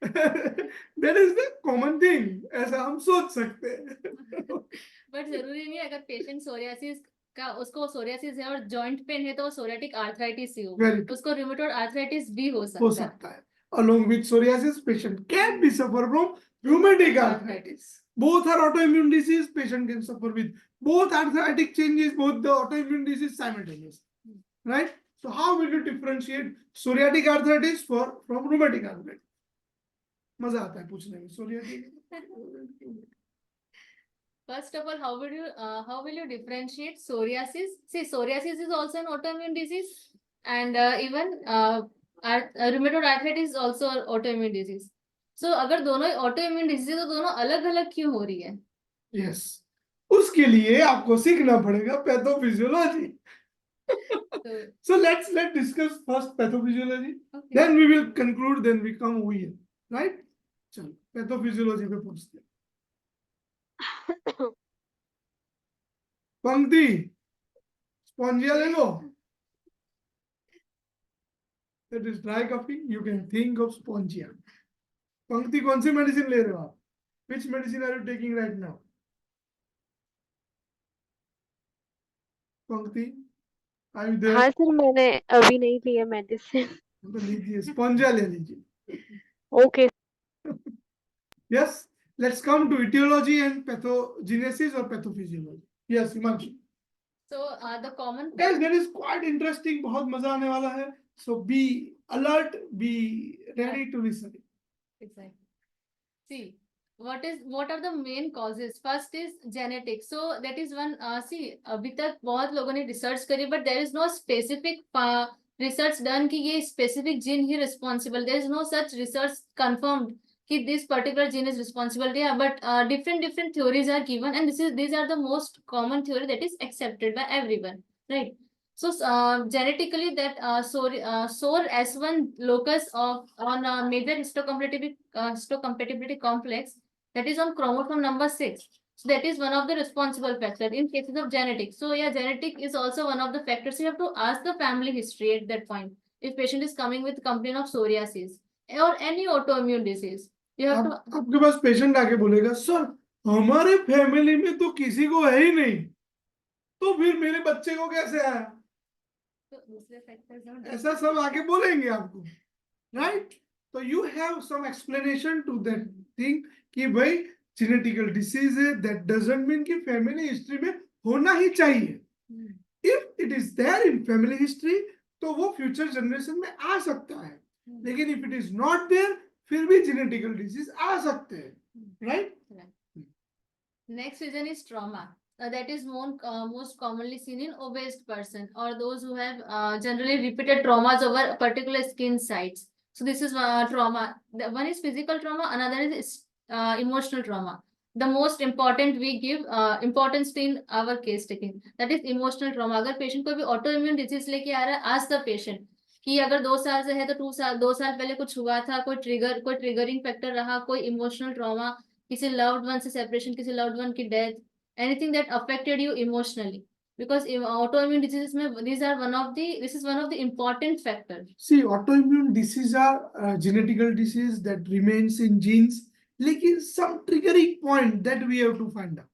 Speaker 1: That is the common thing, ऐसा हम सोच सकते हैं.
Speaker 4: बट जरूरी नहीं, अगर पेशेंट सोरियासिस का उसको सोरियासिस है और जॉइंट पेन है तो वो सोरियाटिक आर्थराइटिस ही हो, उसको रूमेटॉइड आर्थराइटिस भी हो सकता है.
Speaker 1: Along with psoriasis, patient can be suffer from rheumatic arthritis. Both are autoimmune disease. Patient can suffer with both arthritic changes, both the autoimmune disease simultaneously, right? So how will you differentiate psoriatic arthritis from rheumatic arthritis? मजा आता है पूछने में. psoriatic.
Speaker 4: First of all, how will you differentiate psoriasis? See, psoriasis is also an autoimmune disease, and even rheumatoid arthritis is also an autoimmune disease. So अगर दोनों autoimmune disease है तो दोनों अलग अलग क्यों हो रही है?
Speaker 1: Yes. उसके लिए आपको सीखना पड़ेगा pathophysiology. So let's discuss first pathophysiology. Okay. Then we will conclude. Then we come over here, right? चलो pathophysiology पे पहुंचते हैं. पंक्ति स्पॉन्जिया ले लो. That is dry coughing. You can think of spongia. पंक्ति कौन सी मेडिसिन ले रहे हो आप? Which medicine are you taking right now? पंक्ति, are you there?
Speaker 6: हाँ सर, मैंने अभी नहीं लिया मेडिसिन.
Speaker 1: तो लीजिए, स्पॉन्जिया ले लीजिए.
Speaker 6: Okay.
Speaker 1: Yes, let's come to etiology and pathogenesis or pathophysiology. Yes, Himanshi.
Speaker 4: So the common
Speaker 1: Guys, that is quite interesting. बहुत मजा आने वाला है. So be alert, be ready to listen.
Speaker 4: Exactly. See, what are the main causes? First is genetic. So that is one. See, अभी तक बहुत लोगों ने research करी, but there is no specific research done कि ये specific gene he responsible. There is no such research confirmed कि this particular gene is responsible. Yeah, but different theories are given, and these are the most common theory that is accepted by everyone, right? So genetically, that SOR S1 locus on a major histocompatibility complex, that is on chromosome number 6. So that is one of the responsible factors in cases of genetics. So yeah, genetic is also one of the factors. You have to ask the family history at that point. If patient is coming with complaint of psoriasis or any autoimmune disease, you have to.
Speaker 1: आपके पास patient आके बोलेगा, sir हमारे family में तो किसी को है ही नहीं, तो फिर मेरे बच्चे को कैसे आया?
Speaker 4: तो दूसरे फैक्टर्स हम
Speaker 1: ऐसा सब आगे बोलेंगे आपको, राइट? तो you have some explanation to that thing कि भाई जेनेटिकल डिसीज है, दैट डजंट मीन कि फैमिली हिस्ट्री में होना ही चाहिए. If it is there in family history तो वो फ्यूचर जनरेशन में आ सकता है, लेकिन if it is not there फिर भी जेनेटिकल डिसीज आ सकते हैं, right?
Speaker 4: Next reason is trauma. That is most commonly seen in obese person or those who have generally repeated traumas over particular skin sites. So this is trauma. One is physical trauma, another is emotional trauma. The most important we give importance in our case taking, that is emotional trauma. अगर patient कोई भी autoimmune disease लेके आ रहा है, ask the patient कि अगर 2 साल से है तो 2 साल पहले कुछ हुआ था, कोई ट्रिगरिंग फैक्टर रहा, कोई इमोशनल ट्रॉमा, किसी लव्ड वन से सेपरेशन, किसी लव्ड वन की death, anything that affected you emotionally, because autoimmune diseases में this is one of the important factors.
Speaker 1: See, autoimmune diseases are genetical disease that remains in genes, लेकिन some triggering point that we have to find out.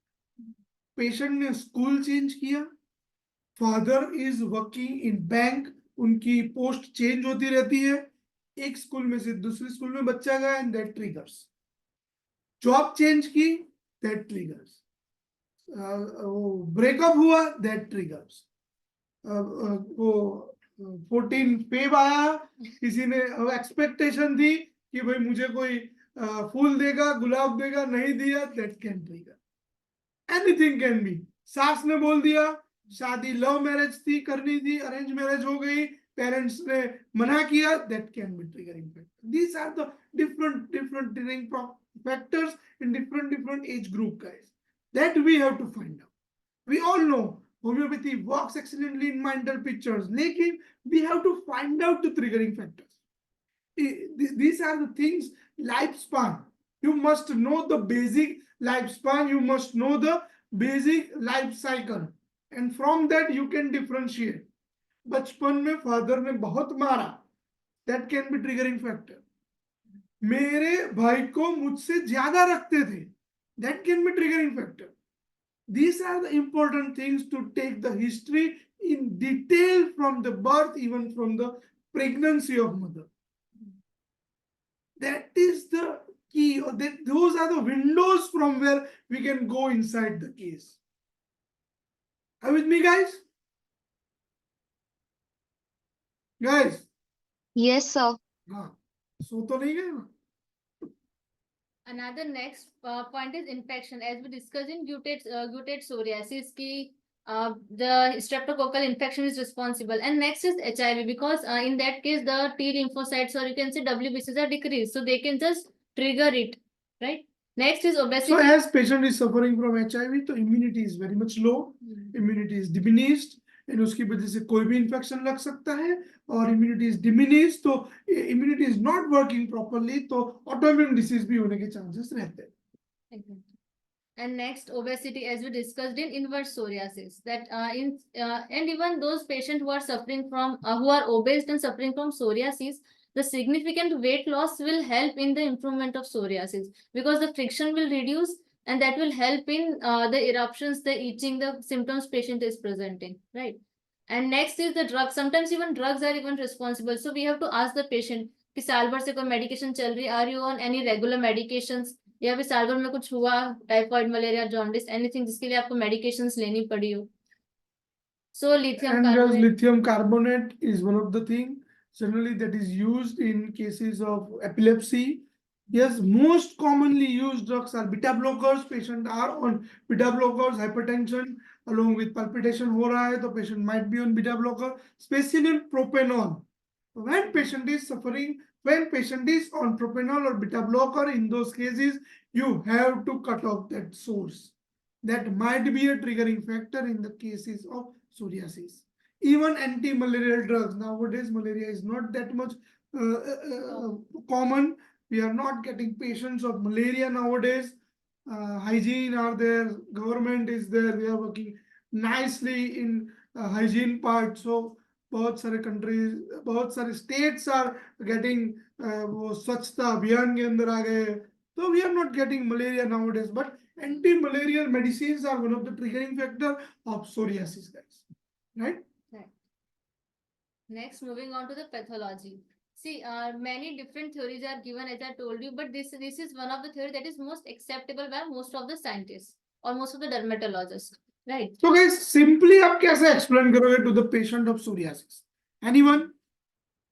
Speaker 1: Patient ने school change किया, father is working in bank, उनकी post change होती रहती है, एक school में से दूसरी स्कूल में बच्चा गया and that triggers. Job change की, दैट ट्रिगर्स. ब्रेकअप हुआ, दैट ट्रिगर्स. वो 14 पेब आया, किसी ने एक्सपेक्टेशन थी कि भाई मुझे कोई फूल देगा, गुलाब देगा, नहीं दिया, that can trigger. Anything can be. सास ने बोल दिया, शादी लव मैरिज थी, करनी थी, अरेंज मैरिज हो गई, पेरेंट्स ने मना किया, that can be triggering factor. These are the different triggering factors in different age group, guys, that we have to find out. We all know homeopathy works excellently in mental pictures, lekin we have to find out the triggering factors. These are the things. Lifespan, you must know the basic lifespan, you must know the basic life cycle, and from that you can differentiate. बचपन में father ने बहुत मारा, that can be triggering factor. मेरे भाई को मुझसे ज्यादा रखते थे, that can be triggering factor. These are the important things to take the history in detail from the birth, even from the pregnancy of mother. That is the key, or those are the windows from where we can go inside the case. Are you with me, guys? Guys?
Speaker 7: Yes, sir.
Speaker 1: हाँ, सो तो नहीं गए ना?
Speaker 4: Another next point is infection. As we discussed in gutate psoriasis, the streptococcal infection is responsible. And next is HIV, because in that case the T lymphocytes, or you can say WBCs, are decreased, so they can just trigger it, right? Next is obesity.
Speaker 1: So as patient is suffering from HIV, तो immunity is very much low, immunity is diminished, and उसकी वजह से कोई भी infection लग सकता है, और immunity is diminished, तो immunity is not working properly, तो autoimmune disease भी होने के chances रहते हैं.
Speaker 4: Exactly. And next, obesity, as we discussed in inverse psoriasis, that and even those patients who are suffering from who are obese and suffering from psoriasis, the significant weight loss will help in the improvement of psoriasis, because the friction will reduce, and that will help in the eruptions, the itching, the symptoms patient is presenting, right? And next is the drugs. Sometimes even drugs are even responsible, so we have to ask the patient कि साल भर से कोई medication चल रही है, are you on any regular medications, या फिर साल भर में कुछ हुआ, टाइफाइड, मलेरिया, जॉन्डिस, एनीथिंग जिसके लिए आपको मेडिकेशंस लेनी पड़ी हो. So lithium carbonate.
Speaker 1: Lithium carbonate is one of the things generally that is used in cases of epilepsy. Yes, most commonly used drugs are beta blockers. Patient are on beta blockers. Hypertension along with palpitation हो रहा है, तो patient might be on beta blocker, especially propanol. When patient is suffering, when patient is on propanol or beta blocker, in those cases you have to cut off that source. That might be a triggering factor in the cases of psoriasis. Even anti-malarial drugs, nowadays malaria is not that much common. We are not getting patients of malaria nowadays. Hygiene are there, government is there, we are working nicely in hygiene part. So बहुत सारे countries, बहुत सारे states are getting वो स्वच्छता अभियान के अंदर आ गए. So we are not getting malaria nowadays, but anti-malarial medicines are one of the triggering factor of psoriasis, guys. Right?
Speaker 4: Right. Next, moving on to the pathology. See, many different theories are given, as I told you, but this is one of the theory that is most acceptable by most of the scientists or most of the dermatologists, right?
Speaker 1: So guys, simply आप कैसे explain करोगे to the patient of psoriasis? Anyone?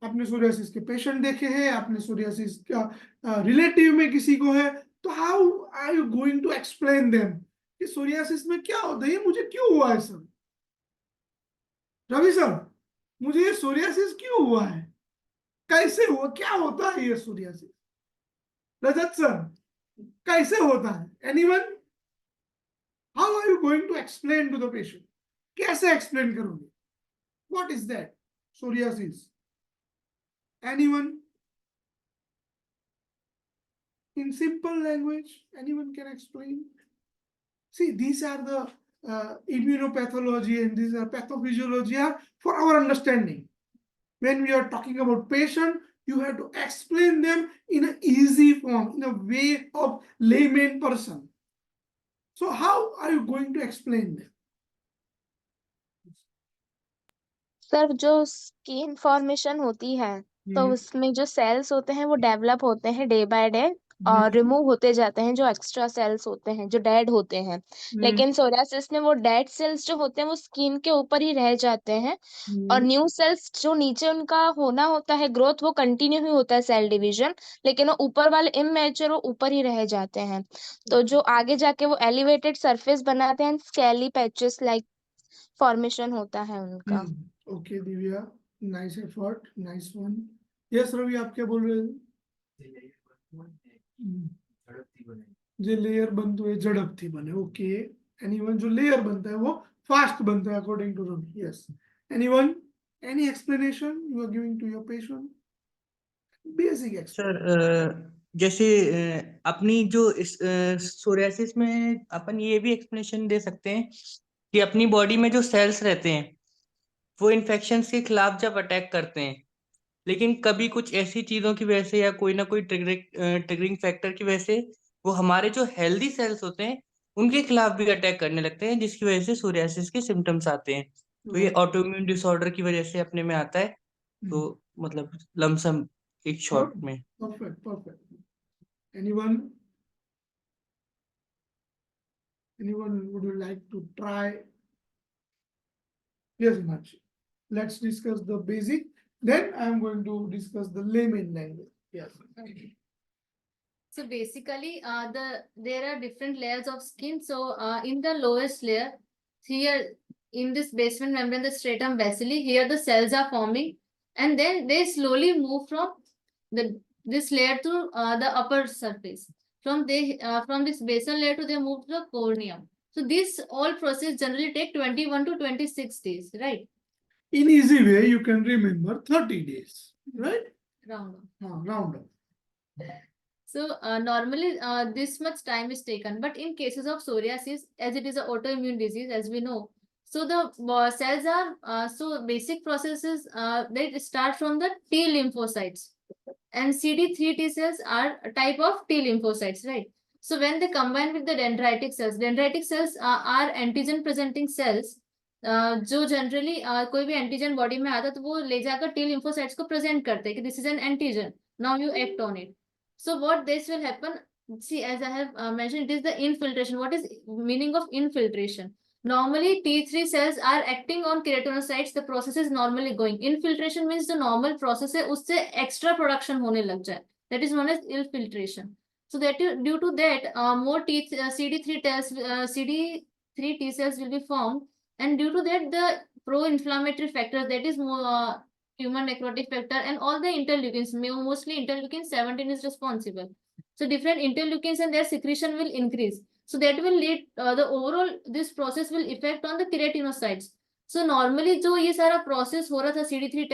Speaker 1: आपने psoriasis के patient देखे हैं, आपने psoriasis का relative में किसी को है, तो how are you going to explain them कि psoriasis में क्या होता है, ये मुझे क्यों हुआ है सर? रवि सर, मुझे ये psoriasis क्यों हुआ है? कैसे हुआ, क्या होता है ये psoriasis? रजत सर, कैसे होता है? Anyone? How are you going to explain to the patient? कैसे explain करोगे? What is that? Psoriasis. Anyone? In simple language, anyone can explain? See, these are the immunopathology and these are pathophysiology are for our understanding. When we are talking about patient, you have to explain them in an easy form, in a way of layman person. So how are you going to explain them?
Speaker 2: Sir जो skin formation होती है तो उसमें जो sales होते हैं वो develop होते हैं डे बाय डे और रिमूव होते जाते हैं जो एक्स्ट्रा सेल्स होते हैं जो डेड होते हैं। लेकिन सोरियासिस में वो डेड सेल्स जो होते हैं वो स्किन के ऊपर ही रह जाते हैं और न्यू सेल्स जो नीचे उनका होना होता है ग्रोथ वो कंटिन्यू ही होता है सेल डिवीजन, लेकिन वो ऊपर वाले इमैच्योर वो ऊपर ही रह जाते हैं। तो जो आगे जाके वो एलिवेटेड सरफेस बनाते हैं स्केली पैचेस लाइक फॉर्मेशन होता है उनका।
Speaker 1: Okay, Divya, nice effort, nice one. Yes, Ravi, आप क्या बोल रहे थे? जो लेयर बनते हुए झड़प थी बने, ओके। एनीवन? जो लेयर बनता है वो फास्ट बनता है according to Ravi. Yes, anyone? Any explanation you are giving to your patient? Basic
Speaker 7: sir जैसे अपनी जो इस सोरियासिस में अपन ये भी एक्सप्लेनेशन दे सकते हैं कि अपनी बॉडी में जो सेल्स रहते हैं वो इन्फेक्शन के खिलाफ जब अटैक करते हैं, लेकिन कभी कुछ ऐसी चीजों की वजह से या कोई ना कोई ट्रिगरिंग फैक्टर की वजह से वो हमारे जो हेल्दी सेल्स होते हैं उनके खिलाफ भी अटैक करने लगते हैं, जिसकी वजह से सोरियासिस के सिम्टम्स आते हैं। तो ये ऑटोइम्यून डिसऑर्डर की वजह से अपने में आता है। तो मतलब लमसम एक शॉर्ट में।
Speaker 1: Perfect, perfect. Anyone? Anyone would you like to try? Yes, Himanshu. Let's discuss the basic. Then I am going to discuss the layman language. Yes.
Speaker 4: Okay. So basically, there are different layers of skin. So in the lowest layer, here in this basement membrane, the stratum bacilli, here the cells are forming, and then they slowly move from this layer to the upper surface. From this basal layer to they move to the cornea. So this all process generally take 21 to 26 days, right?
Speaker 1: In easy way, you can remember 30 days, right?
Speaker 4: Round up.
Speaker 1: Round up.
Speaker 4: So normally this much time is taken, but in cases of psoriasis, as it is an autoimmune disease, as we know, so the cells are so basic processes they start from the T lymphocytes, and CD3 T cells are a type of T lymphocytes, right? So when they combine with the dendritic cells are antigen presenting cells. जो generally कोई भी antigen body में आता है तो वो ले जाकर टी लिम्फोसाइट्स को प्रेजेंट करते हैं कि this is an antigen, now you act on it. So what this will happen, see, as I have mentioned, it is the infiltration. What is meaning of infiltration? Normally T3 cells are acting on keratinocytes, the process is normally going. Infiltration means the normal process है उससे extra production होने लग जाए, that is known as infiltration. So that due to that more CD3 T cells will be formed, and due to that the pro-inflammatory factors, that is more tumor necrotic factor and all the interleukins, mostly interleukin 17 is responsible. So different interleukins and their secretion will increase. So that will lead the overall this process will affect on the keratinocytes. So normally जो ये सारा process हो रहा था, CD3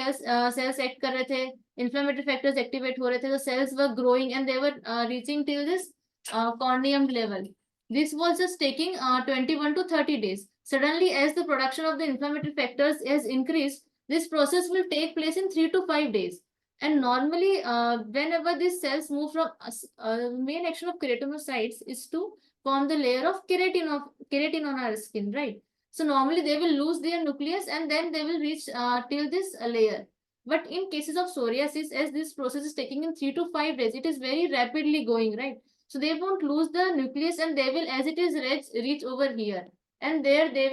Speaker 4: cells act कर रहे थे, inflammatory factors activate हो रहे थे, the cells were growing and they were reaching till this corneum level. This was just taking 21 to 30 days. Suddenly, as the production of the inflammatory factors has increased, this process will take place in 3 to 5 days. And normally, whenever these cells move from main action of keratinocytes is to form the layer of keratin on our skin, right? So normally they will lose their nucleus and then they will reach till this layer. But in cases of psoriasis, as this process is taking in 3 to 5 days, it is very rapidly going, right? So they won't lose the nucleus, and they will, as it is reach over here, and there they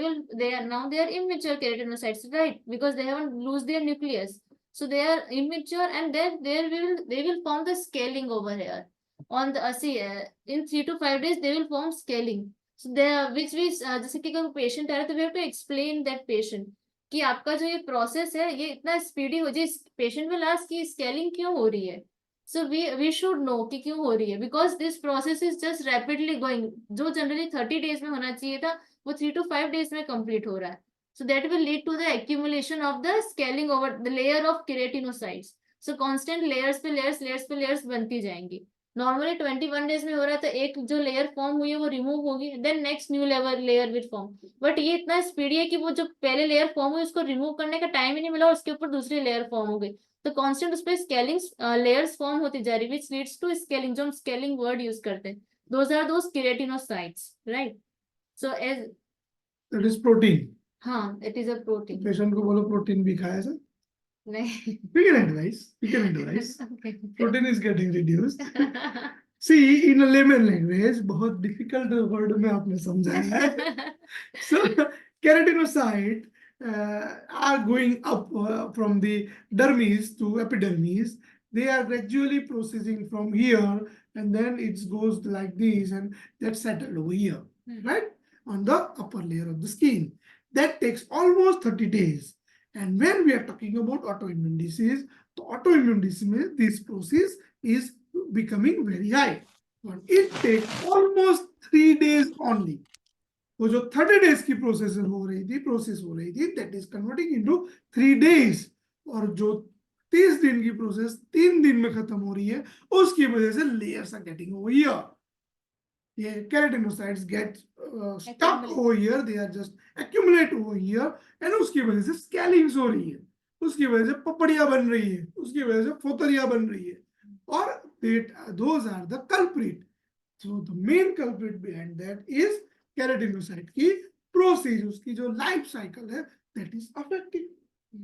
Speaker 4: are immature keratinocytes, right? Because they haven't lose their nucleus, so they are immature, and then they will form the scaling over here on the in 3 to 5 days they will form scaling. So they are, which जैसे कि कोई patient है तो we have to explain that patient कि आपका जो ये process है ये इतना स्पीडी हो जाए, पेशेंट विल आस्क कि स्केलिंग क्यों हो रही है. सो वी शुड नो कि क्यों हो रही है, because this process is just rapidly going. जो जनरली 30 डेज में होना चाहिए था वो 3 to 5 डेज में कंप्लीट हो रहा है. So that will lead to the accumulation of the scaling over the layer of keratinocytes. So constant layers पे लेयर्स बनती जाएंगी. नॉर्मली 21 डेज में हो रहा है तो एक जो लेयर फॉर्म हुई है वो रिमूव होगी, then next new layer will form. But ये इतना स्पीडी है कि वो जो पहले लेयर फॉर्म हुई उसको रिमूव करने का टाइम ही नहीं मिला और उसके ऊपर दूसरी लेयर फॉर्म हो गई. तो कांस्टेंट उस पर स्केलिंग लेयर्स फॉर्म होती जा रही, विच लीड्स टू स्केलिंग. जो हम स्केलिंग वर्ड यूज करते हैं, those are those keratinocytes, right? So as
Speaker 1: That is protein.
Speaker 4: हाँ, it is a protein.
Speaker 1: Patient को बोलो प्रोटीन भी खाया सर.
Speaker 4: नहीं.
Speaker 1: We can advise.
Speaker 4: Okay.
Speaker 1: Protein is getting reduced. See, in a layman language, बहुत difficult word में आपने समझाया है. So, keratinocyte are going up from the dermis to epidermis. They are gradually processing from here, and then it goes like this, and that's settled over here, right? On the upper layer of the skin. That takes almost 30 days. And when we are talking about autoimmune disease, the autoimmune disease, this process is becoming very high. And it takes almost 3 days only. वो जो 30 days की process हो रही थी that is converting into 3 days. और जो 30 दिन की प्रोसेस 3 दिन में खत्म हो रही है, उसकी वजह से layers are getting over here. ये keratinocytes get stuck over here, they are just accumulate over here, and उसकी वजह से scalings हो रही है, उसकी वजह से पपड़ियां बन रही है, उसकी वजह से फोतरियां बन रही है, और those are the culprit. So the main culprit behind that is keratinocyte की process, उसकी जो life cycle है, that is affected,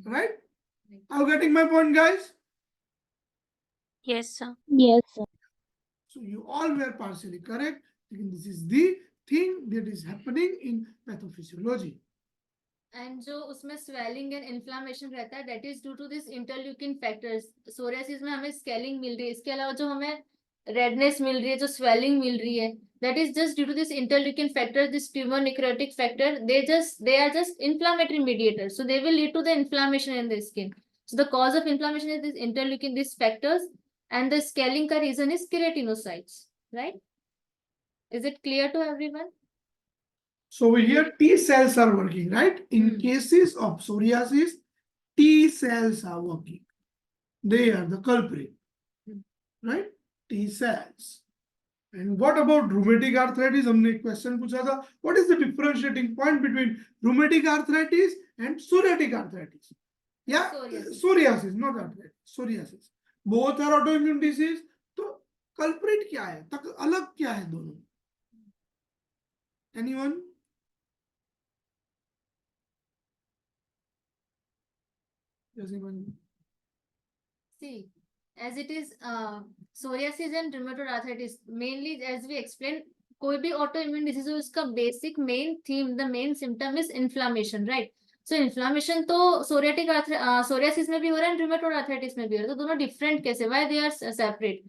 Speaker 1: right? Are you getting my point, guys?
Speaker 5: Yes, sir.
Speaker 2: Yes, sir.
Speaker 1: So you all were partially correct. This is the thing that is happening in pathophysiology.
Speaker 4: And जो उसमें swelling and inflammation रहता है, that is due to this interleukin factors. Psoriasis में हमें scaling मिल रही है, इसके अलावा जो हमें रेडनेस मिल रही है, जो स्वेलिंग मिल रही है, that is just due to this interleukin factor, this tumor necrotic factor. They are just inflammatory mediators, so they will lead to the inflammation in the skin. So the cause of inflammation is this interleukin, these factors, and the scaling ka reason is keratinocytes, right? Is it clear to everyone?
Speaker 1: So here T cells are working, right? In cases of psoriasis, T cells are working. They are the culprit, right? T cells. And what about rheumatic arthritis? हमने एक question पूछा था. What is the differentiating point between rheumatic arthritis and psoriatic arthritis? Yeah, psoriasis, not arthritis. Psoriasis. Both are autoimmune disease. तो culprit क्या है? तक अलग क्या है दोनों? Anyone?
Speaker 4: See, as it is psoriasis and rheumatoid arthritis, mainly as we explained, कोई भी autoimmune disease हो, उसका basic main theme, the main symptom is inflammation, right? So inflammation तो psoriasis में भी हो रहा है and rheumatoid arthritis में भी हो रहा है. तो दोनों different कैसे? Why they are separate?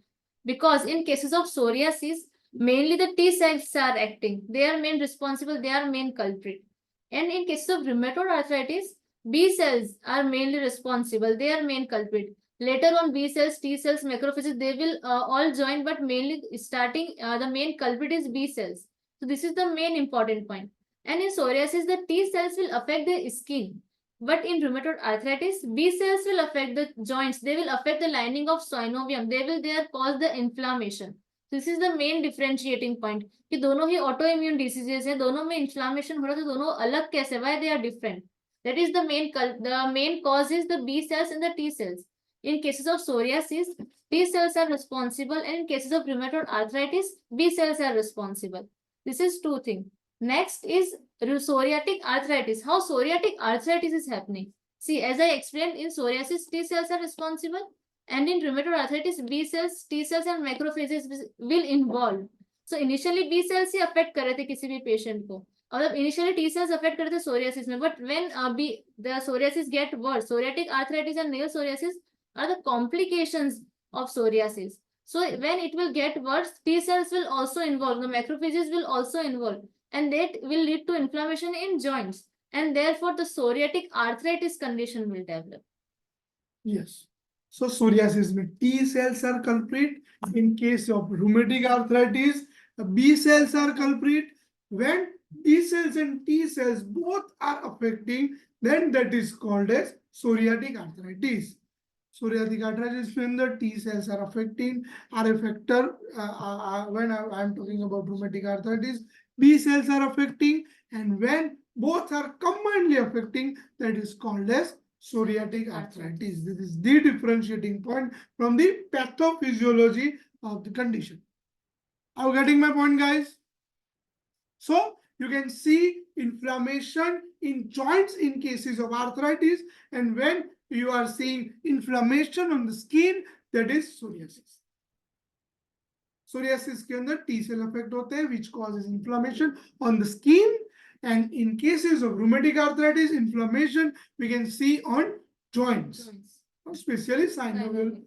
Speaker 4: Because in cases of psoriasis, mainly the T cells are acting. They are main responsible. They are main culprit. And in cases of rheumatoid arthritis, B cells are mainly responsible. They are main culprit. Later on, B cells, T cells, macrophages, they will all join, but mainly starting, the main culprit is B cells. So this is the main important point. And in psoriasis, the T cells will affect the skin. But in rheumatoid arthritis, B cells will affect the joints. They will affect the lining of synovium. They will there cause the inflammation. This is the main differentiating point. कि दोनों ही autoimmune diseases हैं, दोनों में inflammation हो रहा है, तो दोनों अलग कैसे? Why they are different? That is the main cause is the B cells and the T cells. In cases of psoriasis, T cells are responsible, and in cases of rheumatoid arthritis, B cells are responsible. This is two things. Next is psoriatic arthritis. How psoriatic arthritis is happening? See, as I explained, in psoriasis, T cells are responsible, and in rheumatoid arthritis, B cells, T cells, and macrophages will involve. So initially B cells he affect कर रहे थे किसी भी patient को, और initially T cells affect कर रहे थे psoriasis में, but when the psoriasis get worse, psoriatic arthritis and nail psoriasis are the complications of psoriasis. So when it will get worse, T cells will also involve, the macrophages will also involve, and that will lead to inflammation in joints, and therefore the psoriatic arthritis condition will develop.
Speaker 1: Yes. So psoriasis में T cells are culprit. In case of rheumatic arthritis, B cells are culprit. When B cells and T cells both are affecting, then that is called as psoriatic arthritis. Psoriatic arthritis when the T cells are affecting, are effector. When I am talking about rheumatic arthritis, B cells are affecting, and when both are combinedly affecting, that is called as psoriatic arthritis. This is the differentiating point from the pathophysiology of the condition. Are you getting my point, guys? So you can see inflammation in joints in cases of arthritis, and when you are seeing inflammation on the skin, that is psoriasis. Psoriasis के अंदर T cell effect होते हैं, which causes inflammation on the skin. And in cases of rheumatic arthritis, inflammation we can see on joints, especially synovial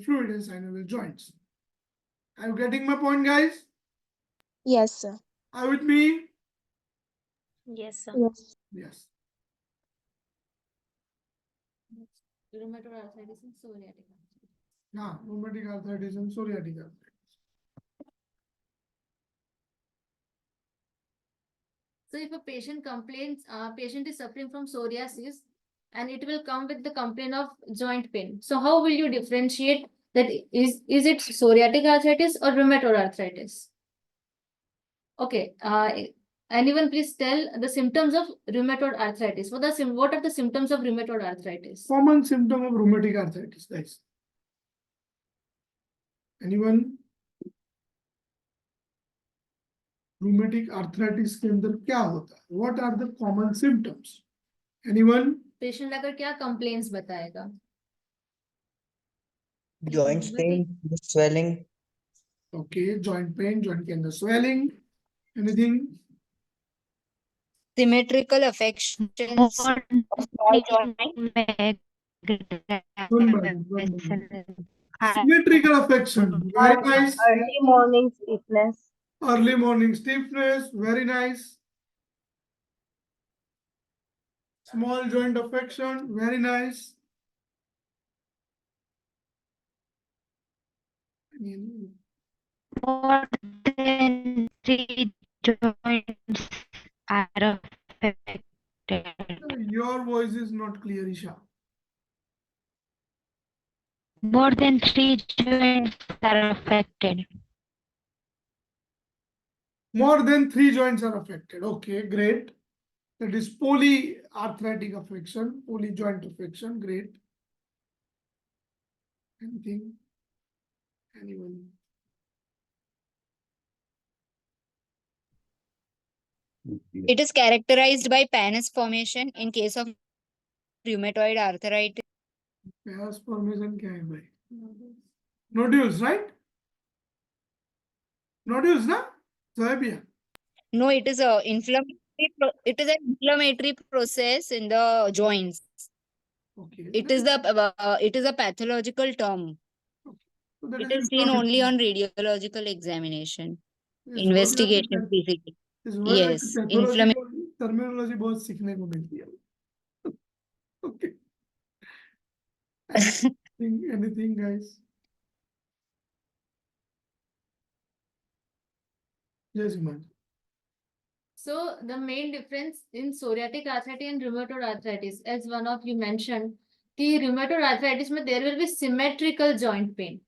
Speaker 1: fluid and synovial joints. Are you getting my point, guys?
Speaker 2: Yes, sir.
Speaker 1: Are you with me?
Speaker 5: Yes, sir.
Speaker 2: Yes.
Speaker 1: Yes.
Speaker 4: Rheumatoid arthritis and psoriatic arthritis.
Speaker 1: Yeah, rheumatic arthritis and psoriatic arthritis.
Speaker 4: So if a patient complains, patient is suffering from psoriasis, and it will come with the complaint of joint pain. So how will you differentiate that is it psoriatic arthritis or rheumatoid arthritis? Okay, anyone please tell the symptoms of rheumatoid arthritis. What are the symptoms of rheumatoid arthritis?
Speaker 1: Common symptom of rheumatic arthritis, guys. Anyone? Rheumatic arthritis के अंदर क्या होता है? What are the common symptoms? Anyone?
Speaker 4: Patient अगर क्या complaints बताएगा?
Speaker 7: Joint pain, swelling.
Speaker 1: Okay, joint pain, joint के अंदर swelling. Anything?
Speaker 8: Symmetrical affections of all joints.
Speaker 1: One moment. Symmetrical affection. Very nice.
Speaker 6: Early morning stiffness.
Speaker 1: Early morning stiffness. Very nice. Small joint affection. Very nice.
Speaker 8: More than 3 joints are affected.
Speaker 1: Your voice is not clear, Isha.
Speaker 8: More than 3 joints are affected.
Speaker 1: More than 3 joints are affected. Okay, great. That is polyarthritic affection, polyjoint affection. Great. Anything? Anyone?
Speaker 8: It is characterized by pannus formation in case of rheumatoid arthritis.
Speaker 1: Pairs formation क्या है भाई? Nodules, right? Nodules, na? Zoebia.
Speaker 8: No, it is a it is an inflammatory process in the joints.
Speaker 1: Okay.
Speaker 8: It is a pathological term.
Speaker 1: So that
Speaker 8: It is seen only on radiological examination,
Speaker 1: Yes,
Speaker 8: investigation, physically. Yes,
Speaker 1: pathological terminology बहुत सीखने को मिलती है. Okay. Anything, guys? Yes, Iman.
Speaker 4: So the main difference in psoriatic arthritis and rheumatoid arthritis, as one of you mentioned, कि rheumatoid arthritis में there will be symmetrical joint pain,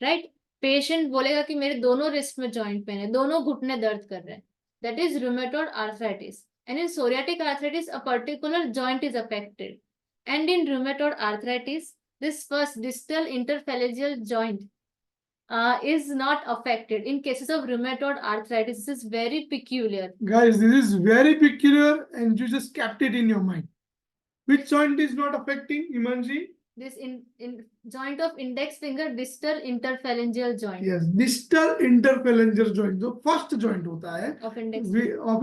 Speaker 4: right? Patient बोलेगा कि मेरे दोनों wrist में joint pain है, दोनों घुटने दर्द कर रहे हैं. That is rheumatoid arthritis. And in psoriatic arthritis, a particular joint is affected. And in rheumatoid arthritis, this first distal interphalangeal joint is not affected. In cases of rheumatoid arthritis, this is very peculiar.
Speaker 1: Guys, this is very peculiar and you just kept it in your mind. Which joint is not affecting, Imanji?
Speaker 4: This in joint of index finger, distal interphalangeal joint.
Speaker 1: Yes, distal interphalangeal joint, जो first joint होता है of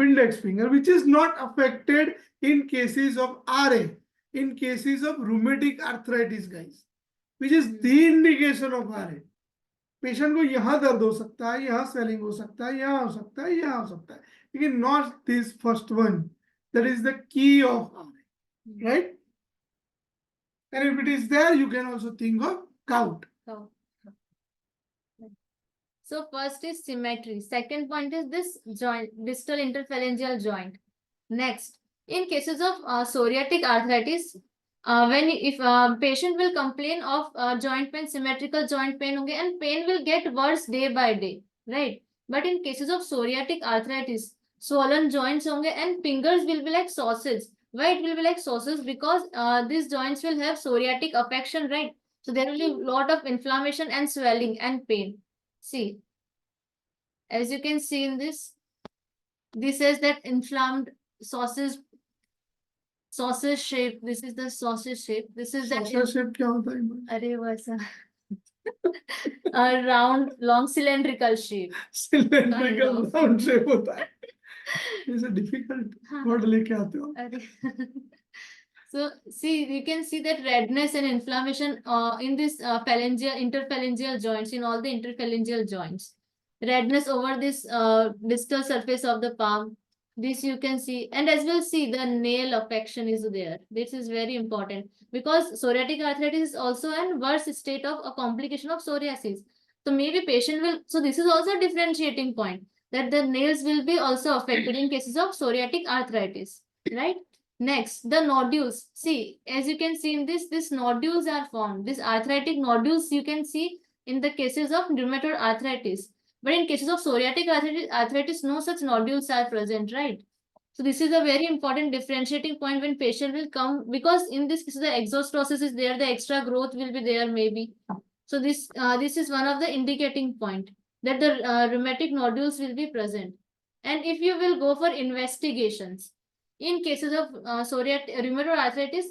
Speaker 1: index finger, which is not affected in cases of RA, in cases of rheumatic arthritis, guys, which is the indication of RA. Patient को यहाँ दर्द हो सकता है, यहाँ स्वेलिंग हो सकता है, यहाँ हो सकता है, यहाँ हो सकता है, लेकिन not this first one. That is the key of RA, right? And if it is there, you can also think of gout.
Speaker 4: So first is symmetry. Second point is this joint, distal interphalangeal joint. Next, in cases of psoriatic arthritis, when if patient will complain of joint pain, symmetrical joint pain होंगे, and pain will get worse day by day, right? But in cases of psoriatic arthritis, swollen joints होंगे and fingers will be like sausages. Why it will be like sausages? Because these joints will have psoriatic affection, right? So there will be a lot of inflammation and swelling and pain. See, as you can see in this is that inflamed sausage shape. This is the sausage shape. This is the
Speaker 1: Sausage shape क्या होता है?
Speaker 4: अरे वैसा a round, long cylindrical shape.
Speaker 1: Cylindrical round shape होता है. It's a difficult word लेके आते हो.
Speaker 4: So see, you can see that redness and inflammation in this interphalangeal joints, in all the interphalangeal joints. Redness over this distal surface of the palm. This you can see, and as well see the nail affection is there. This is very important because psoriatic arthritis is also a worse state of a complication of psoriasis. So maybe patient will, so this is also a differentiating point that the nails will be also affected in cases of psoriatic arthritis, right? Next, the nodules. See, as you can see in this, these nodules are formed. These arthritic nodules you can see in the cases of rheumatoid arthritis. But in cases of psoriatic arthritis, no such nodules are present, right? So this is a very important differentiating point when patient will come, because in this case, the exostosis is there, the extra growth will be there maybe. So this is one of the indicating point that the rheumatic nodules will be present. And if you will go for investigations, in cases of psoriatic rheumatoid arthritis,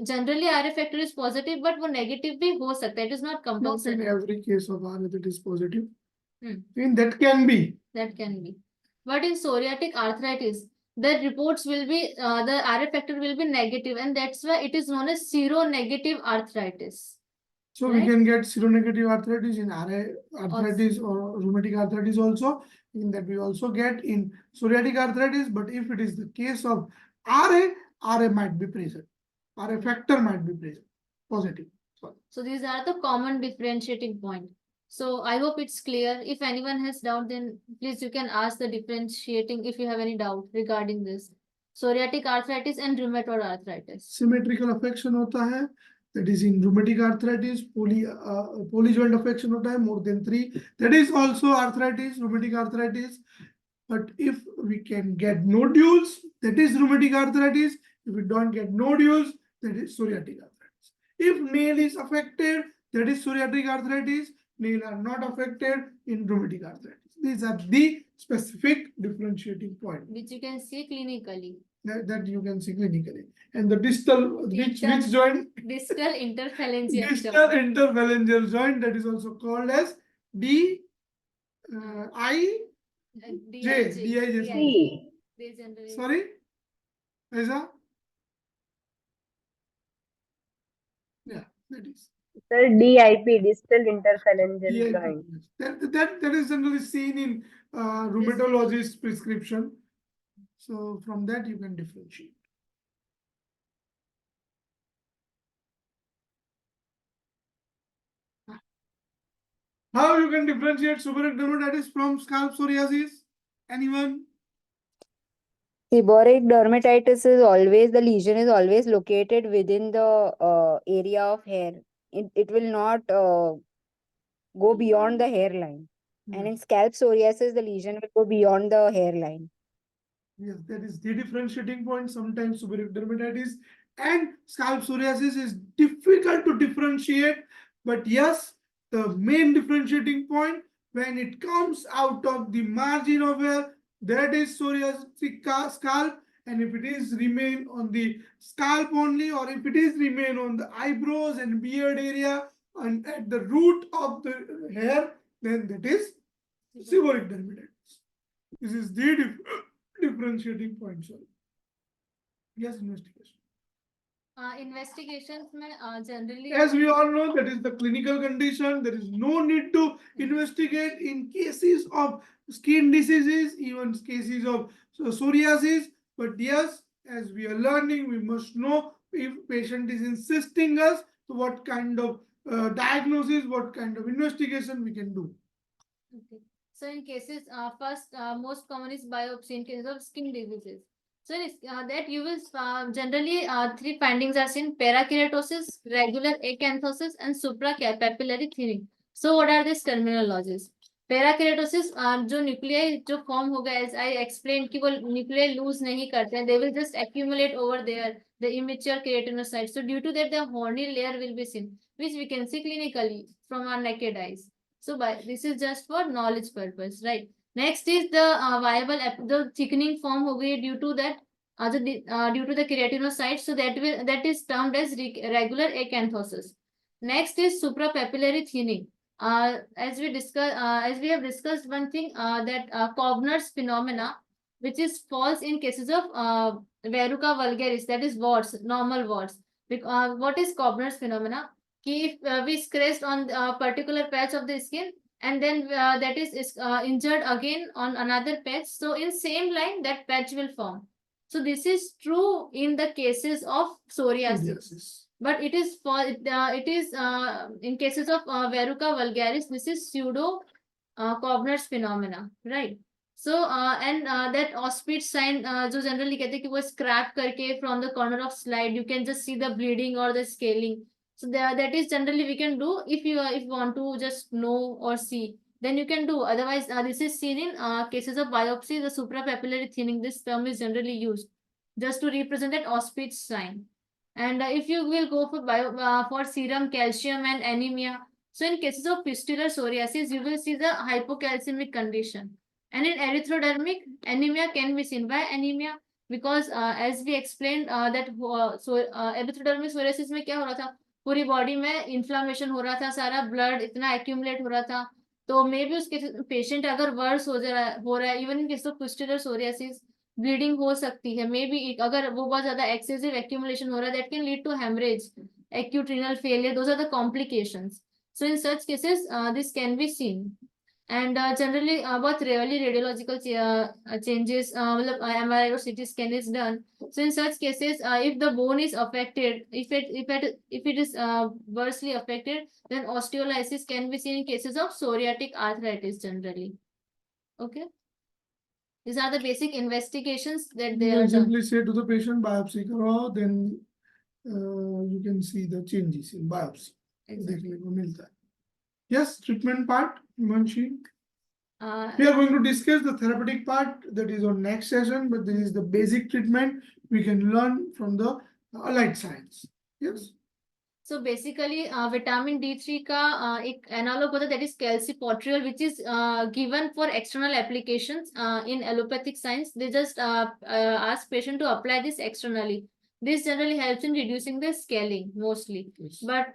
Speaker 4: generally RA factor is positive, but वो negative भी हो सकता है. It is not compulsory.
Speaker 1: Not in every case of RA that is positive. In that can be.
Speaker 4: That can be. But in psoriatic arthritis, the reports will be, the RA factor will be negative, and that's why it is known as seronegative arthritis.
Speaker 1: So we can get seronegative arthritis in RA arthritis or rheumatic arthritis also. In that we also get in psoriatic arthritis. But if it is the case of RA, RA might be present. RA factor might be present. Positive. Sorry.
Speaker 4: So these are the common differentiating point. So I hope it's clear. If anyone has doubt, then please you can ask the differentiating if you have any doubt regarding this. Psoriatic arthritis and rheumatoid arthritis.
Speaker 1: Symmetrical affection होता है. That is in rheumatic arthritis. Poly joint affection होता है more than 3. That is also arthritis, rheumatic arthritis. But if we can get nodules, that is rheumatic arthritis. If we don't get nodules, that is psoriatic arthritis. If nail is affected, that is psoriatic arthritis. Nail are not affected in rheumatic arthritis. These are the specific differentiating points.
Speaker 4: Which you can see clinically.
Speaker 1: That you can see clinically. And the distal, which joint?
Speaker 4: Distal interphalangeal
Speaker 1: Distal
Speaker 4: joint.
Speaker 1: interphalangeal joint, that is also called as DIJ. Sorry? Aisa? Yeah, that is.
Speaker 6: Sir, DIP, distal interphalangeal joint.
Speaker 1: That is generally seen in rheumatologist prescription. So from that you can differentiate. How you can differentiate seborrheic dermatitis from scalp psoriasis? Anyone?
Speaker 8: Seborrheic dermatitis is always, the lesion is always located within the area of hair. It will not go beyond the hairline. And in scalp psoriasis, the lesion will go beyond the hairline.
Speaker 1: Yes, that is the differentiating point. Sometimes seborrheic dermatitis and scalp psoriasis is difficult to differentiate. But yes, the main differentiating point when it comes out of the margin of hair, that is psoriatic scalp. and if it is remain on the scalp only, or if it is remain on the eyebrows and beard area and at the root of the hair, then that is seborrheic dermatitis. This is the differentiating point. Sorry. Yes, investigation.
Speaker 4: Investigations में generally,
Speaker 1: as we all know, that is the clinical condition. There is no need to investigate in cases of skin diseases, even cases of psoriasis. But yes, as we are learning, we must know if patient is insisting us, so what kind of diagnosis, what kind of investigation we can do.
Speaker 4: okay. So in cases, first most common is biopsy in cases of skin diseases. So that you will generally three findings are seen: parakeratosis, regular acanthosis, and suprapapillary thinning. So what are these terminologies? Parakeratosis, जो nuclei जो form होगा, as I explained कि वो nuclei lose नहीं करते हैं, they will just accumulate over there, the immature keratinocytes. So due to that, the horny layer will be seen, which we can see clinically from our naked eyes. So this is just for knowledge purpose, right? Next is the the thickening form हो गई due to that due to the keratinocytes. So that is termed as regular acanthosis. Next is suprapapillary thinning. As we have discussed one thing, that Kovner's phenomena, which is false in cases of verruca vulgaris, that is warts, normal warts. What is Kovner's phenomena? If we scratched on a particular patch of the skin, and then that is injured again on another patch, so in same line that patch will form. So this is true in the cases of psoriasis, but it is in cases of verruca vulgaris, this is pseudo Kovner's phenomena, right? So and that Auspitz sign, जो generally कहते हैं कि वो scrap करके from the corner of slide, you can just see the bleeding or the scaling. So that is generally we can do if you want to just know or see, then you can do. Otherwise, this is seen in cases of biopsy, the suprapapillary thinning. This term is generally used just to represent that Auspitz sign. And if you will go for serum calcium and anemia, so in cases of pustular psoriasis, you will see the hypocalcemic condition. And in erythrodermic, anemia can be seen. By anemia, because as we explained that erythrodermic psoriasis में क्या हो रहा था, पूरी body में inflammation हो रहा था, सारा ब्लड इतना एक्यूमुलेट हो रहा था, तो मे बी उसके पेशेंट अगर वर्स हो रहा है, even in case of pustular psoriasis bleeding हो सकती है, मे बी अगर वो बहुत ज्यादा एक्सेसिव एक्यूमुलेशन हो रहा है, that can lead to hemorrhage, acute renal failure. Those are the complications. So in such cases, this can be seen. And generally बहुत rarely radiological changes, मतलब MRI or CT scan is done. So in such cases, if the bone is affected, if it is worstly affected, then osteolysis can be seen in cases of psoriatic arthritis generally. Okay, these are the basic investigations that they are done.
Speaker 1: Simply say to the patient, biopsy karo, then you can see the changes in biopsy.
Speaker 4: Exactly.
Speaker 1: देखने को मिलता है. Yes, treatment part, Himanshi.
Speaker 4: Uh,
Speaker 1: We are going to discuss the therapeutic part, that is on next session, but this is the basic treatment we can learn from the allied science. Yes.
Speaker 4: So basically, vitamin D3 का एक analog होता है, that is calcipotriol, which is given for external applications in allopathic science. They just ask patient to apply this externally. This generally helps in reducing the scaling mostly. Yes. But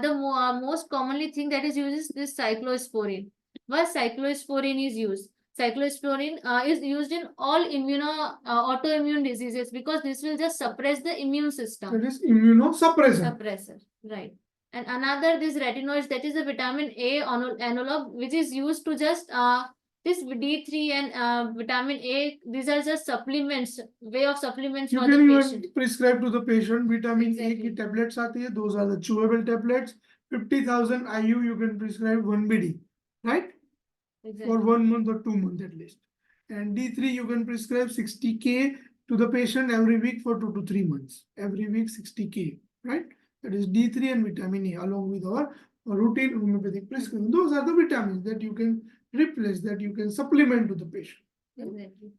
Speaker 4: the most commonly thing that is used is this cyclosporine. Why cyclosporine is used? Cyclosporine is used in all autoimmune diseases, because this will just suppress the immune system.
Speaker 1: That is immunosuppressor.
Speaker 4: Suppressor, right. And another, this retinoids, that is a vitamin A analog, which is used to just this D3 and vitamin A. These are just supplements, way of supplements
Speaker 1: You
Speaker 4: for
Speaker 1: can
Speaker 4: the
Speaker 1: even
Speaker 4: patient.
Speaker 1: prescribe to the patient vitamin A
Speaker 4: Exactly.
Speaker 1: की tablets आती है. Those are the chewable tablets. 50,000 IU you can prescribe 1 BD, right?
Speaker 4: Exactly.
Speaker 1: For 1 month or 2 months at least. And D3 you can prescribe 60K to the patient every week for 2 to 3 months. Every week 60K, right? That is D3 and vitamin A along with our routine homeopathic prescription. Those are the vitamins that you can replace, that you can supplement to the patient.
Speaker 4: Exactly.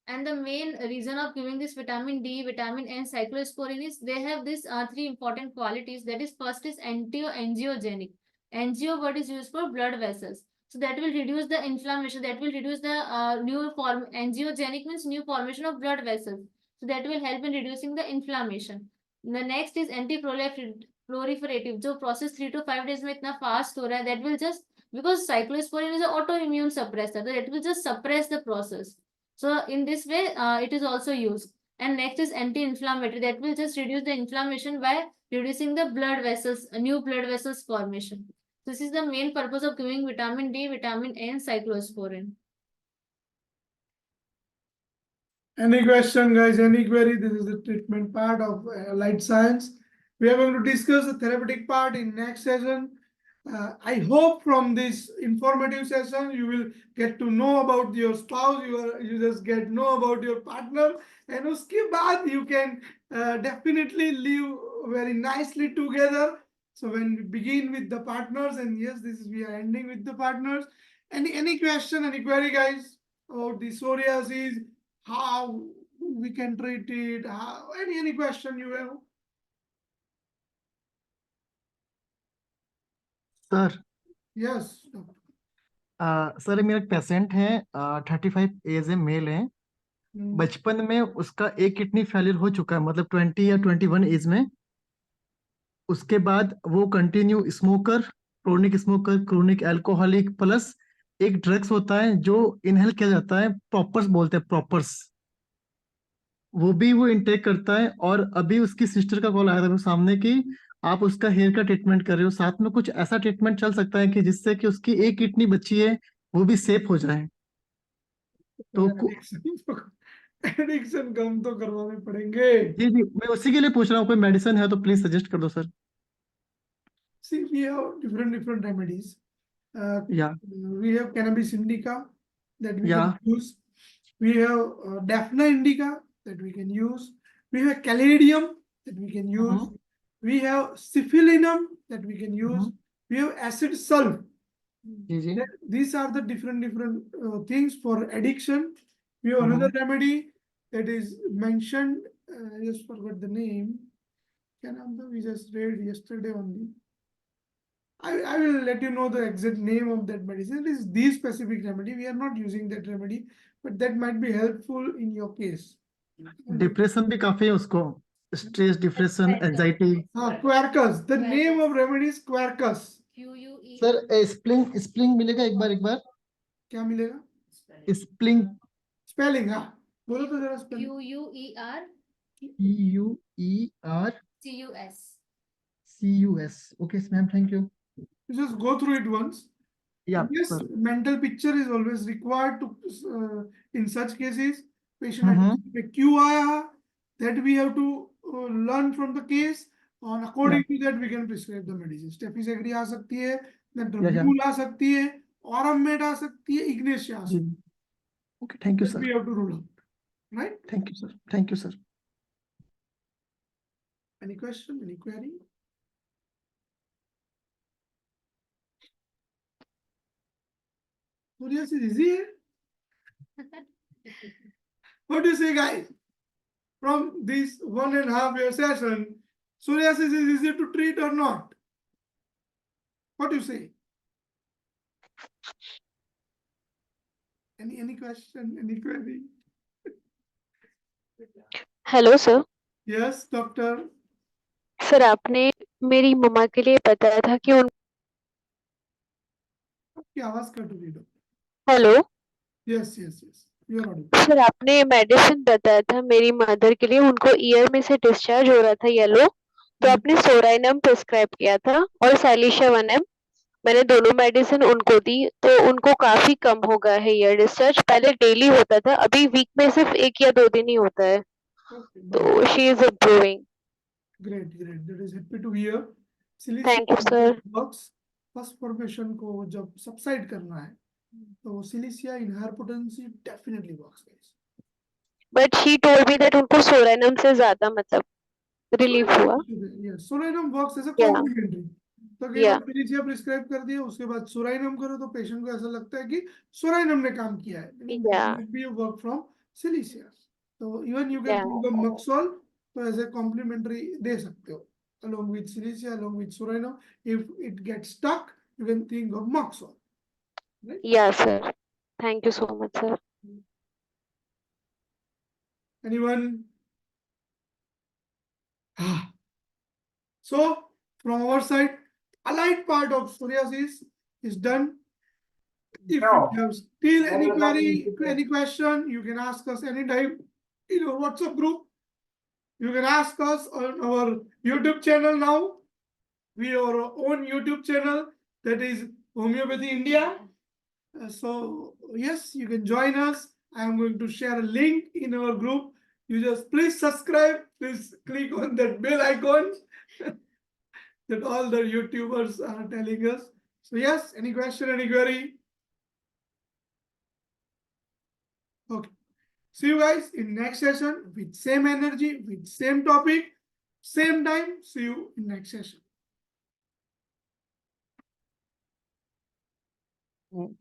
Speaker 4: And the main reason of giving this vitamin D, vitamin A, and cyclosporine is they have this three important qualities. That is, first is angiogenic. Angio word is used for blood vessels. So that will reduce the inflammation. That will reduce the new form. Angiogenic means new formation of blood vessels. So that will help in reducing the inflammation. The next is anti-proliferative, जो process 3 to 5 days में इतना fast हो रहा है, that will just, because cyclosporin is an autoimmune suppressor, so that will just suppress the process. So in this way, it is also used. And next is anti-inflammatory, that will just reduce the inflammation by reducing the blood vessels, new blood vessels formation. This is the main purpose of giving vitamin D, vitamin A, and cyclosporin.
Speaker 1: Any question, guys? Any query? This is the treatment part of allied science. We are going to discuss the therapeutic part in next session. I hope from this informative session you will get to know about your spouse. You just get know about your partner, and uske baad you can definitely live very nicely together. So when we begin with the partners, and yes, this is we are ending with the partners. Any question? Any query, guys? About the psoriasis? How we can treat it? How, any question you have?
Speaker 3: Sir
Speaker 1: Yes.
Speaker 3: Sir मेरा patient है 35 as है, mail है। बचपन में उसका एक kidney failure हो चुका है, मतलब 20 या 21 एज में। उसके बाद वो continue smoker, chronic alcoholic, plus एक ड्रग्स होता है जो इनहेल किया जाता है, प्रॉपर्स बोलते हैं, प्रॉपर्स, वो भी वो इनटेक करता है। और अभी उसकी सिस्टर का कॉल आया था मेरे सामने कि आप उसका हेयर का ट्रीटमेंट कर रहे हो, साथ में कुछ ऐसा ट्रीटमेंट चल सकता है कि जिससे कि उसकी एक किडनी बची है वो भी सेफ हो जाए। तो
Speaker 1: एडिक्शन कम तो करवाने पड़ेंगे।
Speaker 3: जी जी, मैं उसी के लिए पूछ रहा हूँ, कोई मेडिसिन है तो प्लीज सजेस्ट कर दो sir.
Speaker 1: See, we have different remedies.
Speaker 3: Yeah.
Speaker 1: We have cannabis indica that we
Speaker 3: Yeah.
Speaker 1: can use. We have Daphna indica that we can use. We have caladium that we can use. We have syphilinum that we can use. We have acid sulf. These are the different things for addiction. We have another remedy that is mentioned. I just forgot the name. We just read yesterday only. I will let you know the exact name of that medicine. It is the specific remedy. We are not using that remedy, but that might be helpful in your case.
Speaker 3: Depression भी काफी है उसको, stress, depression, anxiety.
Speaker 1: हाँ, Quercus. The name of remedy is Quercus.
Speaker 4: QUE.
Speaker 3: Sir स्प्लिंग मिलेगा? एक बार
Speaker 1: क्या मिलेगा?
Speaker 3: स्प्लिंग
Speaker 1: स्पेलिंग, हाँ बोलो तो जरा spelling.
Speaker 4: QUER
Speaker 3: CUS. Okay, ma'am, thank you.
Speaker 1: You just go through it once.
Speaker 3: Yeah,
Speaker 1: Yes,
Speaker 3: sir.
Speaker 1: mental picture is always required to in such cases. Patient
Speaker 3: Mhm.
Speaker 1: में क्यों आया, that we have to learn from the case. And according to that, we can prescribe the medicine. Staphysagree आ सकती है, Drabule आ सकती है, Auramate आ सकती है, Ignatia आ सकती है.
Speaker 3: Okay, thank you,
Speaker 1: That
Speaker 3: sir.
Speaker 1: we have to rule out, right?
Speaker 3: Thank you, sir. Thank you, sir.
Speaker 1: Any question? Any query? Psoriasis is easy. What do you say, guys? From this 1.5 year session, psoriasis is easy to treat or not? What do you say? Any question? Any query?
Speaker 9: Hello sir.
Speaker 1: Yes, doctor.
Speaker 9: Sir आपने मेरी मम्मा के लिए बताया था कि उन
Speaker 1: आपकी आवाज कट रही है।
Speaker 9: Hello.
Speaker 1: Yes, yes, yes. You are audible.
Speaker 9: Sir आपने मेडिसिन बताया था मेरी मदर के लिए, उनको ईयर में से डिस्चार्ज हो रहा था येलो, तो आपने सोराइनम प्रिस्क्राइब किया था और सैलिशा 1M। मैंने दोनों मेडिसिन उनको दी तो उनको काफी कम हो गया है ईयर डिस्चार्ज। पहले डेली होता था, अभी वीक में सिर्फ 1 या 2 दिन ही होता है। तो she is improving.
Speaker 1: Great. That is happy to hear.
Speaker 9: Thank you sir.
Speaker 1: First formation को जब सबसाइड करना है तो silicea in higher potency definitely works guys.
Speaker 9: But she told me that उनको सोराइनम से ज्यादा मतलब रिलीफ हुआ।
Speaker 1: Psorinum works as a
Speaker 9: Yeah.
Speaker 1: Complementary. तो अगर
Speaker 9: Yeah.
Speaker 1: आप सिलिसिया प्रिस्क्राइब कर दिए उसके बाद सोराइनम करो तो पेशेंट को ऐसा लगता है कि सोराइनम ने काम किया है,
Speaker 9: Yeah.
Speaker 1: Be work from silicea. तो even you can
Speaker 9: Yeah.
Speaker 1: Give the मक्सोल तो एज ए कॉम्प्लीमेंट्री दे सकते हो along with silicia, along with soranum. If it gets stuck, you can think of moxol. Right?
Speaker 9: Yeah, sir. Thank you so much, sir.
Speaker 1: Anyone? So from our side, a light part of psoriasis is done. If you have still any query, any question, you can ask us anytime in our WhatsApp group. You can ask us on our YouTube channel now. We have our own YouTube channel, that is Homeopathy India. So yes, you can join us. I am going to share a link in our group. You just please subscribe. Please click on that bell icon that all the YouTubers are telling us. So yes, any question, any query? Okay. See you guys in next session with same energy, with same topic, same time. See you in next session.
Speaker 8: Mm.